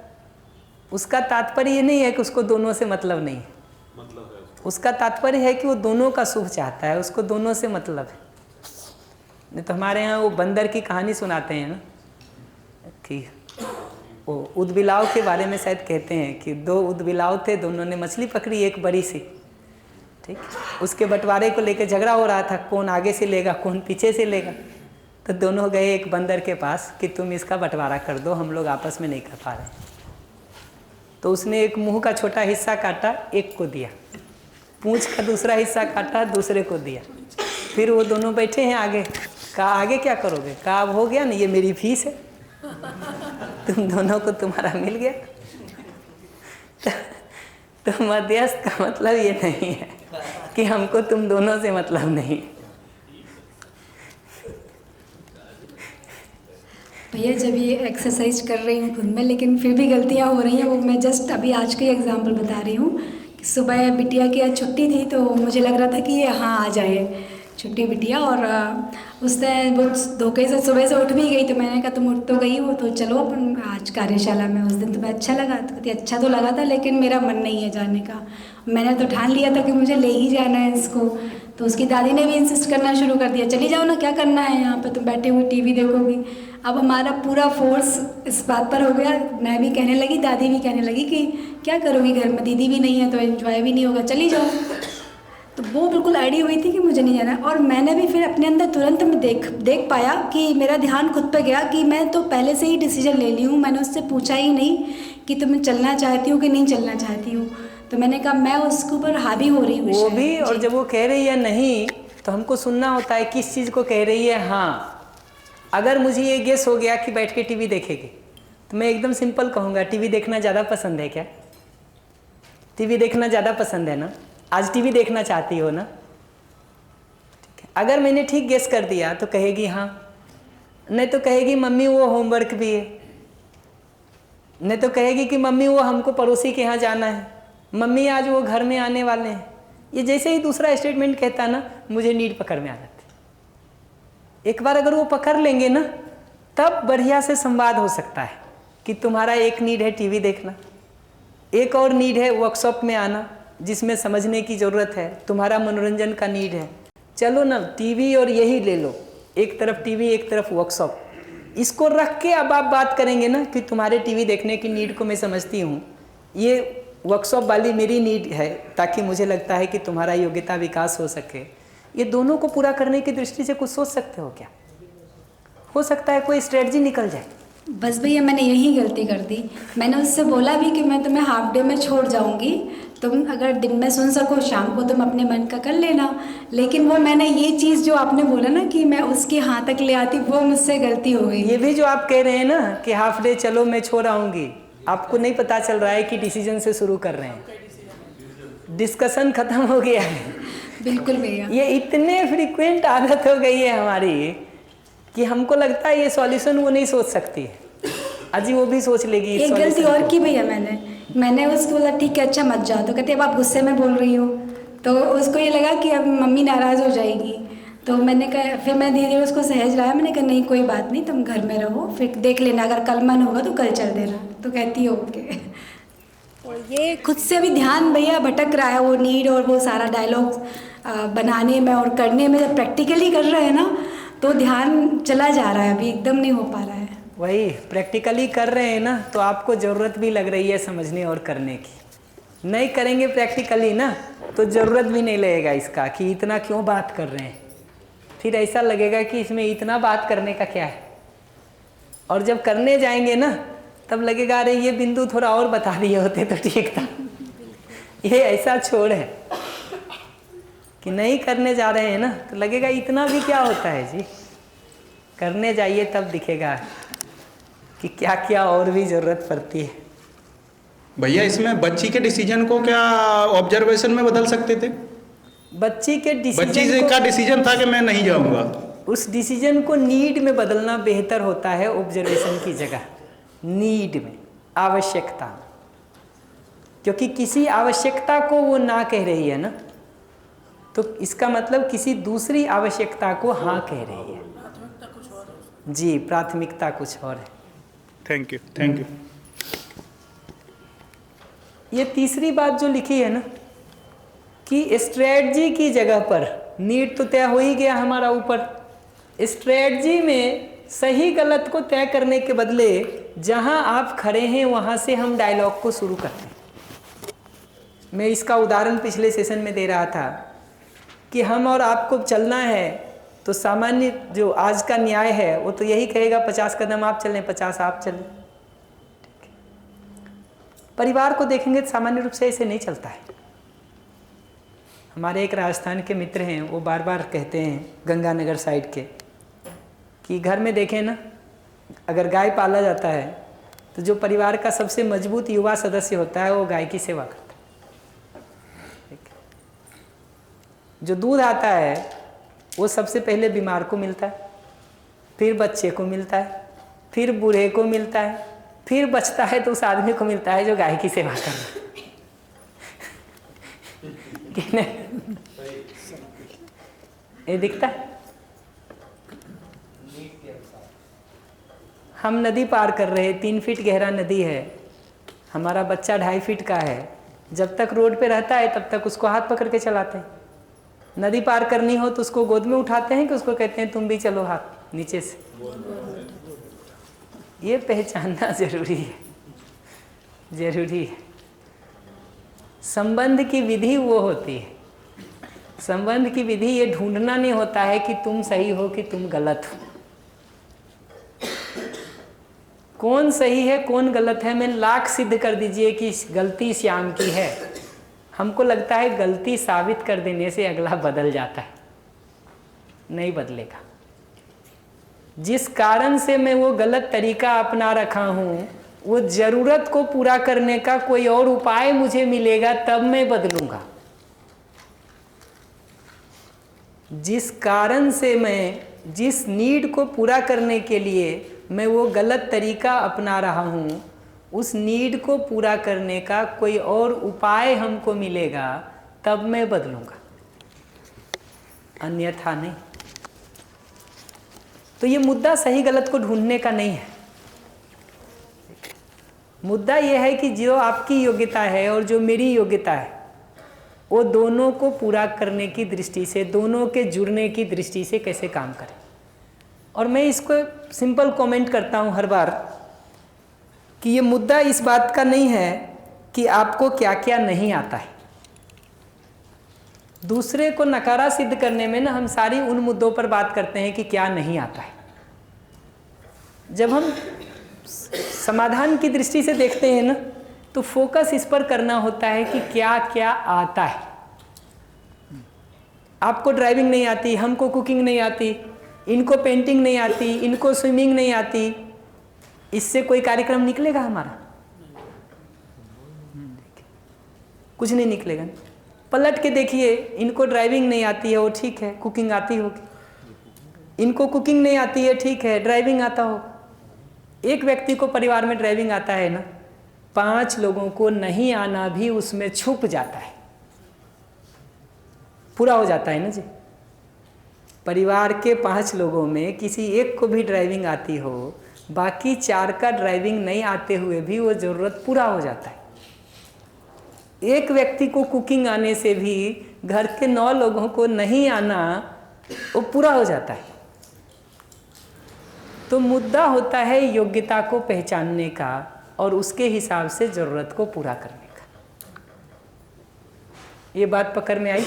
उसका तात्पर्य ये नहीं है कि उसको दोनों से मतलब नहीं है, उसका तात्पर्य है कि वो दोनों का शुभ चाहता है, उसको दोनों से मतलब है। नहीं तो हमारे यहाँ वो बंदर की कहानी सुनाते हैं ना, कि वो उदबिलाव के बारे में शायद कहते हैं कि 2 उदबिलाव थे, दोनों ने मछली पकड़ी एक बड़ी सी, ठीक, उसके बंटवारे को लेकर झगड़ा हो रहा था, कौन आगे से लेगा कौन पीछे से लेगा। तो दोनों गए एक बंदर के पास कि तुम इसका बंटवारा कर दो, हम लोग आपस में नहीं कर पा रहे। तो उसने एक मुंह का छोटा हिस्सा काटा, एक को दिया, पूंछ का दूसरा हिस्सा काटा, दूसरे को दिया। फिर वो दोनों बैठे हैं आगे, कहा आगे क्या करोगे? कहा अब हो गया ना, ये मेरी फीस है, तुम दोनों को तुम्हारा मिल गया। तो मध्यस्थ का मतलब ये नहीं है कि हमको तुम दोनों से मतलब नहीं। भैया जब ये एक्सरसाइज कर रही हूँ खुद में, लेकिन फिर भी गलतियाँ हो रही हैं, वो मैं जस्ट अभी आज का एग्जांपल बता रही हूँ कि सुबह बिटिया की आज छुट्टी थी, तो मुझे लग रहा था कि ये हाँ आ जाए छुट्टी बिटिया, और उसने वो धोखे से सुबह से उठ भी गई। तो मैंने कहा तुम उठ तो गई हो तो चलो अपन आज कार्यशाला में। उस दिन तुम्हें अच्छा लगा? तो कहती अच्छा तो लगा था, लेकिन मेरा मन नहीं है जाने का। मैंने तो ठान लिया था कि मुझे ले ही जाना है इसको। तो उसकी दादी ने भी इंसिस्ट करना शुरू कर दिया, चली जाओ ना, क्या करना है यहाँ पे, तुम बैठे हुए टीवी देखोगी। अब हमारा पूरा फोर्स इस बात पर हो गया, मैं भी कहने लगी, दादी भी कहने लगी कि क्या करोगी घर में, दीदी भी नहीं है तो एंजॉय भी नहीं होगा, चली जाओ। तो वो बिल्कुल अड़ी हुई थी कि मुझे नहीं जाना। और मैंने भी फिर अपने अंदर तुरंत में देख पाया कि मेरा ध्यान खुद पे गया कि मैं तो पहले से ही डिसीजन ले ली हूँ। मैंने उससे पूछा ही नहीं कि तुम चलना चाहती हो कि नहीं चलना चाहती हूँ। तो मैंने कहा मैं उसके ऊपर हावी हो रही हूँ वो भी। और जब वो कह रही है नहीं, तो हमको सुनना होता है किस चीज़ को कह रही है। हाँ, अगर मुझे ये गेस हो गया कि बैठ के टीवी देखेगी, तो मैं एकदम सिंपल कहूँगा टीवी देखना ज़्यादा पसंद है क्या? टीवी देखना ज़्यादा पसंद है ना? आज टीवी देखना चाहती हो ना? ठीक है। अगर मैंने ठीक गेस कर दिया तो कहेगी हाँ, नहीं तो कहेगी मम्मी वो होमवर्क भी है, नहीं तो कहेगी कि मम्मी वो हमको पड़ोसी के यहाँ जाना है, मम्मी आज वो घर में आने वाले हैं। ये जैसे ही दूसरा स्टेटमेंट कहता ना, मुझे नीड पकड़ में आ जाती। एक बार अगर वो पकड़ लेंगे ना, तब बढ़िया से संवाद हो सकता है कि तुम्हारा एक नीड है टीवी देखना, एक और नीड है वर्कशॉप में आना जिसमें समझने की ज़रूरत है, तुम्हारा मनोरंजन का नीड है। चलो ना टीवी और यही ले लो, एक तरफ टीवी एक तरफ वर्कशॉप, इसको रख के अब आप बात करेंगे ना कि तुम्हारे टीवी देखने की नीड को मैं समझती हूँ, ये वर्कशॉप वाली मेरी नीड है, ताकि मुझे लगता है कि तुम्हारा योग्यता विकास हो सके। ये दोनों को पूरा करने की दृष्टि से कुछ सोच सकते हो क्या? हो सकता है कोई स्ट्रेटजी निकल जाए। बस भैया मैंने यही गलती कर दी। मैंने उससे बोला भी कि मैं तुम्हें हाफ डे में छोड़ जाऊंगी, तुम अगर दिन में सुन सको शाम को तुम अपने मन का कर लेना। लेकिन वो मैंने ये चीज़ जो आपने बोला ना कि मैं उसके हाथ तक ले आती, वो मुझसे गलती हो गई। ये भी जो आप कह रहे हैं ना कि हाफ डे चलो मैं छोड़ आऊँगी, आपको नहीं पता चल रहा है कि डिसीजन से शुरू कर रहे हैं, डिस्कशन खत्म हो गया है। बिल्कुल भैया, ये इतने फ्रीक्वेंट आदत हो गई है हमारी कि हमको लगता है ये सॉल्यूशन वो नहीं सोच सकती है, अजी वो भी सोच लेगी। एक गलती और की भैया मैंने उसको बोला ठीक है अच्छा मत जाओ, तो कहते अब आप गुस्से में बोल रही हो, तो उसको ये लगा कि अब मम्मी नाराज़ हो जाएगी। तो मैंने कहा, फिर मैं धीरे धीरे उसको सहज लाया, मैंने कहा नहीं कोई बात नहीं, तुम घर में रहो, फिर देख लेना, अगर कल मन होगा तो कल चल देना। तो कहती है ओके। और ये खुद से अभी ध्यान भैया भटक रहा है, वो नीड और वो सारा डायलॉग बनाने में और करने में। जब प्रैक्टिकली कर रहे हैं ना तो ध्यान चला जा रहा है, अभी एकदम नहीं हो पा रहा है। वही प्रैक्टिकली कर रहे हैं ना, तो आपको ज़रूरत भी लग रही है समझने और करने की। नहीं करेंगे प्रैक्टिकली ना, तो ज़रूरत भी नहीं लगेगा इसका कि इतना क्यों बात कर रहे हैं, फिर ऐसा लगेगा कि इसमें इतना बात करने का क्या है। और जब करने जाएंगे ना, तब लगेगा अरे ये बिंदु थोड़ा और बता दिए होते तो ठीक था। ये ऐसा छोड़ है कि नहीं करने जा रहे हैं ना, तो लगेगा इतना भी क्या होता है जी। करने जाइए तब दिखेगा कि क्या क्या और भी ज़रूरत पड़ती है। भैया इसमें बच्ची के डिसीजन को क्या ऑब्जर्वेशन में बदल सकते थे? बच्ची के बच्ची से का डिसीजन था कि मैं नहीं जाऊंगा, उस डिसीजन को नीड में बदलना बेहतर होता है ऑब्जर्वेशन की जगह। नीड में, आवश्यकता, क्योंकि किसी आवश्यकता को वो ना कह रही है ना, तो इसका मतलब किसी दूसरी आवश्यकता को हाँ कह रही है। जी, प्राथमिकता कुछ और है। Thank you, thank you. ये तीसरी बात जो लिखी है ना कि स्ट्रेटजी की जगह पर नीड तो तय हो ही गया हमारा ऊपर, स्ट्रेटजी में सही गलत को तय करने के बदले जहां आप खड़े हैं वहां से हम डायलॉग को शुरू करते हैं। मैं इसका उदाहरण पिछले सेशन में दे रहा था कि हम और आपको चलना है तो सामान्य जो आज का न्याय है वो तो यही कहेगा 50 कदम आप चलें 50 आप चलें। परिवार को देखेंगे तो सामान्य रूप से ऐसे नहीं चलता है। हमारे एक राजस्थान के मित्र हैं, वो बार बार कहते हैं गंगानगर साइड के कि घर में देखें ना, अगर गाय पाला जाता है तो जो परिवार का सबसे मजबूत युवा सदस्य होता है वो गाय की सेवा करता है। जो दूध आता है वो सबसे पहले बीमार को मिलता है, फिर बच्चे को मिलता है, फिर बूढ़े को मिलता है, फिर बचता है तो उस आदमी को मिलता है जो गाय की सेवा कर रहा है। ये दिखता है। हम नदी पार कर रहे हैं, 3 फीट गहरा नदी है, हमारा बच्चा 2.5 फीट का है, जब तक रोड पे रहता है तब तक उसको हाथ पकड़ के चलाते हैं। नदी पार करनी हो तो उसको गोद में उठाते हैं कि उसको कहते हैं तुम भी चलो हाथ नीचे से। ये पहचानना जरूरी है, जरूरी है। संबंध की विधि वो होती है, संबंध की विधि ये ढूंढना नहीं होता है कि तुम सही हो कि तुम गलत हो। कौन सही है कौन गलत है मैं लाख सिद्ध कर दीजिए कि गलती श्याम की है, हमको लगता है गलती साबित कर देने से अगला बदल जाता है, नहीं बदलेगा। जिस कारण से मैं वो गलत तरीका अपना रखा हूँ वो ज़रूरत को पूरा करने का कोई और उपाय मुझे मिलेगा तब मैं बदलूँगा। जिस कारण से मैं जिस नीड को पूरा करने के लिए मैं वो गलत तरीका अपना रहा हूँ उस नीड को पूरा करने का कोई और उपाय हमको मिलेगा तब मैं बदलूँगा, अन्यथा नहीं। तो ये मुद्दा सही गलत को ढूंढने का नहीं है, मुद्दा ये है कि जो आपकी योग्यता है और जो मेरी योग्यता है वो दोनों को पूरा करने की दृष्टि से, दोनों के जुड़ने की दृष्टि से कैसे काम करें। और मैं इसको सिंपल कमेंट करता हूँ हर बार कि ये मुद्दा इस बात का नहीं है कि आपको क्या क्या नहीं आता है। दूसरे को नकारा सिद्ध करने में ना हम सारी उन मुद्दों पर बात करते हैं कि क्या नहीं आता है। जब हम समाधान की दृष्टि से देखते हैं ना तो फोकस इस पर करना होता है कि क्या क्या आता है। आपको ड्राइविंग नहीं आती, हमको कुकिंग नहीं आती, इनको पेंटिंग नहीं आती, इनको स्विमिंग नहीं आती, इससे कोई कार्यक्रम निकलेगा हमारा? कुछ नहीं निकलेगा। पलट के देखिए, इनको ड्राइविंग नहीं आती है वो ठीक है, कुकिंग आती होगी। इनको कुकिंग नहीं आती है ठीक है, ड्राइविंग आता हो। एक व्यक्ति को परिवार में ड्राइविंग आता है ना, 5 लोगों को नहीं आना भी उसमें छुप जाता है, पूरा हो जाता है ना जी। परिवार के 5 लोगों में किसी एक को भी ड्राइविंग आती हो, बाकी 4 का ड्राइविंग नहीं आते हुए भी वो ज़रूरत पूरा हो जाता है। एक व्यक्ति को कुकिंग आने से भी घर के 9 लोगों को नहीं आना वो पूरा हो जाता है। तो मुद्दा होता है योग्यता को पहचानने का और उसके हिसाब से ज़रूरत को पूरा करने का। ये बात पकड़ में आई?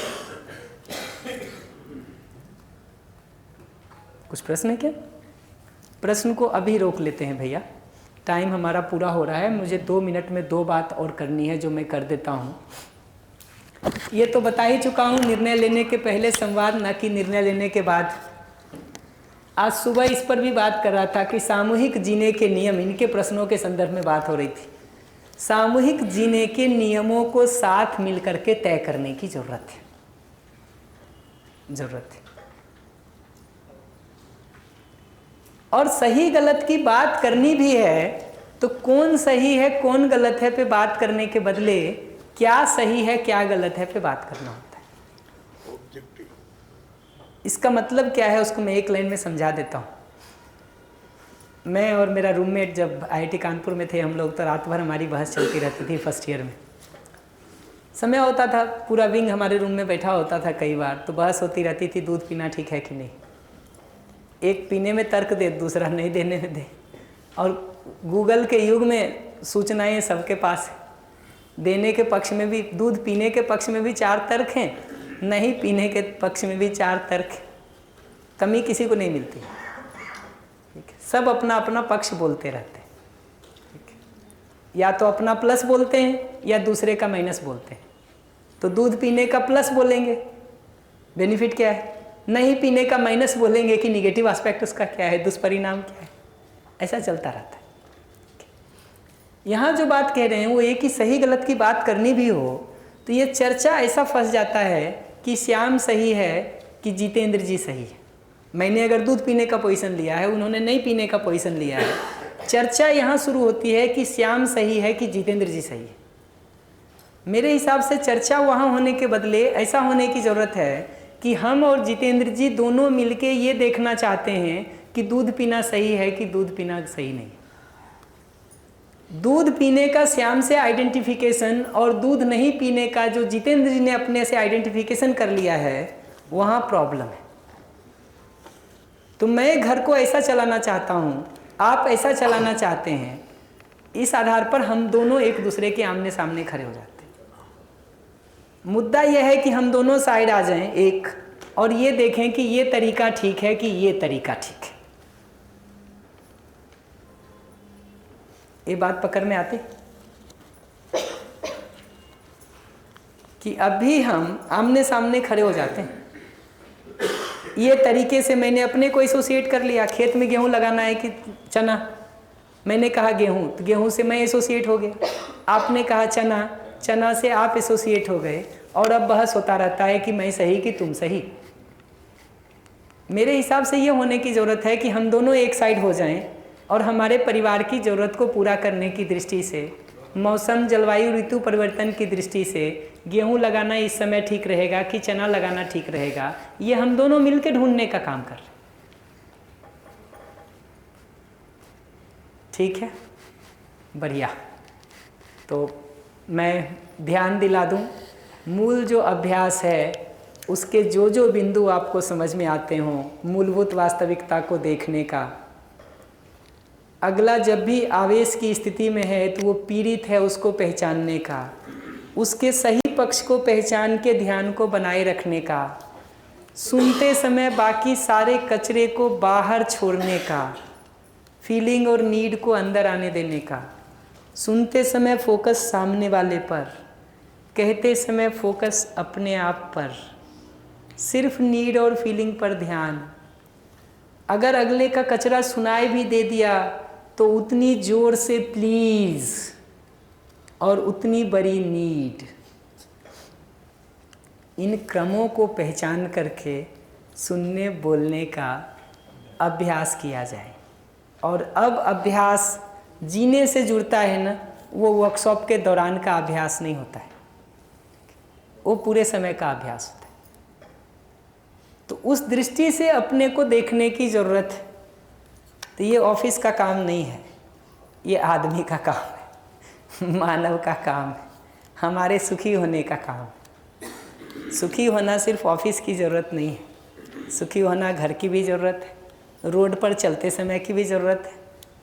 कुछ प्रश्न है क्या? प्रश्न को अभी रोक लेते हैं भैया, टाइम हमारा पूरा हो रहा है। मुझे 2 मिनट में 2 बात और करनी है जो मैं कर देता हूँ। ये तो बता ही चुका हूँ, निर्णय लेने के पहले संवाद, ना कि निर्णय लेने के बाद। आज सुबह इस पर भी बात कर रहा था कि सामूहिक जीने के नियम, इनके प्रश्नों के संदर्भ में बात हो रही थी। सामूहिक जीने के नियमों को साथ मिल करके तय करने की ज़रूरत है। और सही गलत की बात करनी भी है तो कौन सही है कौन गलत है पे बात करने के बदले क्या सही है क्या गलत है पे बात करना होता है। इसका मतलब क्या है उसको मैं एक लाइन में समझा देता हूँ। मैं और मेरा रूममेट जब IIT कानपुर में थे हम लोग, तो रात भर हमारी बहस चलती रहती थी फर्स्ट ईयर में। समय होता था, पूरा विंग हमारे रूम में बैठा होता था, कई बार तो बहस होती रहती थी दूध पीना ठीक है कि नहीं। एक पीने में तर्क दे, दूसरा नहीं देने में दे। और गूगल के युग में सूचनाएं सबके पास है, देने के पक्ष में भी, दूध पीने के पक्ष में भी 4 तर्क हैं, नहीं पीने के पक्ष में भी 4 तर्क हैं। कमी किसी को नहीं मिलती, ठीक है। सब अपना अपना पक्ष बोलते रहते हैं, ठीक है। या तो अपना प्लस बोलते हैं या दूसरे का माइनस बोलते हैं। तो दूध पीने का प्लस बोलेंगे, बेनिफिट क्या है, नहीं पीने का माइनस बोलेंगे कि निगेटिव एस्पेक्ट उसका क्या है, दुष्परिणाम क्या है। ऐसा चलता रहता है। यहाँ जो बात कह रहे हैं वो एक ही सही गलत की बात करनी भी हो तो ये चर्चा ऐसा फंस जाता है कि श्याम सही है कि जितेंद्र जी सही है। मैंने अगर दूध पीने का पोजीशन लिया है, उन्होंने नहीं पीने का पोजीशन लिया है, चर्चा यहाँ शुरू होती है कि श्याम सही है कि जितेंद्र जी सही है। मेरे हिसाब से चर्चा वहाँ होने के बदले ऐसा होने की ज़रूरत है कि हम और जितेंद्र जी दोनों मिलके ये देखना चाहते हैं कि दूध पीना सही है कि दूध पीना सही नहीं। दूध पीने का श्याम से आइडेंटिफिकेशन और दूध नहीं पीने का जो जितेंद्र जी ने अपने से आइडेंटिफिकेशन कर लिया है, वहाँ प्रॉब्लम है। तो मैं घर को ऐसा चलाना चाहता हूँ, आप ऐसा चलाना चाहते हैं, इस आधार पर हम दोनों एक दूसरे के आमने सामने खड़े हो जाते हैं। मुद्दा यह है कि हम दोनों साइड आ जाएं एक, और ये देखें कि ये तरीका ठीक है कि ये तरीका ठीक है। ये बात पकड़ में आती कि अभी हम आमने सामने खड़े हो जाते हैं। ये तरीके से मैंने अपने को एसोसिएट कर लिया, खेत में गेहूं लगाना है कि चना, मैंने कहा गेहूं, तो गेहूं से मैं एसोसिएट हो गया। आपने कहा चना, चना से आप एसोसिएट हो गए, और अब बहस होता रहता है कि मैं सही कि तुम सही। मेरे हिसाब से ये होने की ज़रूरत है कि हम दोनों एक साइड हो जाएं और हमारे परिवार की ज़रूरत को पूरा करने की दृष्टि से, मौसम जलवायु ऋतु परिवर्तन की दृष्टि से गेहूं लगाना इस समय ठीक रहेगा कि चना लगाना ठीक रहेगा, ये हम दोनों मिलकर ढूंढने का काम कर रहे हैं। ठीक है, बढ़िया। तो मैं ध्यान दिला दूं, मूल जो अभ्यास है उसके जो जो बिंदु आपको समझ में आते हों, मूलभूत वास्तविकता को देखने का। अगला जब भी आवेश की स्थिति में है तो वो पीड़ित है, उसको पहचानने का, उसके सही पक्ष को पहचान के ध्यान को बनाए रखने का, सुनते समय बाकी सारे कचरे को बाहर छोड़ने का, फीलिंग और नीड को अंदर आने देने का, सुनते समय फोकस सामने वाले पर, कहते समय फोकस अपने आप पर, सिर्फ नीड और फीलिंग पर ध्यान। अगर अगले का कचरा सुनाई भी दे दिया तो उतनी जोर से प्लीज़ और उतनी बड़ी नीड। इन क्रमों को पहचान करके सुनने बोलने का अभ्यास किया जाए। और अब अभ्यास जीने से जुड़ता है ना, वो वर्कशॉप के दौरान का अभ्यास नहीं होता है, वो पूरे समय का अभ्यास होता है। तो उस दृष्टि से अपने को देखने की ज़रूरत है। तो ये ऑफिस का काम नहीं है, ये आदमी का काम है, मानव का काम है, हमारे सुखी होने का काम है। सुखी होना सिर्फ ऑफिस की ज़रूरत नहीं है, सुखी होना घर की भी ज़रूरत है, रोड पर चलते समय की भी ज़रूरत है,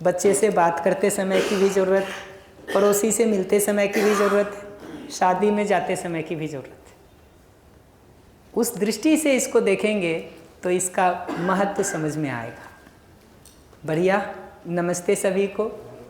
बच्चे से बात करते समय की भी ज़रूरत है, पड़ोसी से मिलते समय की भी ज़रूरत है, शादी में जाते समय की भी ज़रूरत है। उस दृष्टि से इसको देखेंगे तो इसका महत्व समझ में आएगा। बढ़िया, नमस्ते सभी को।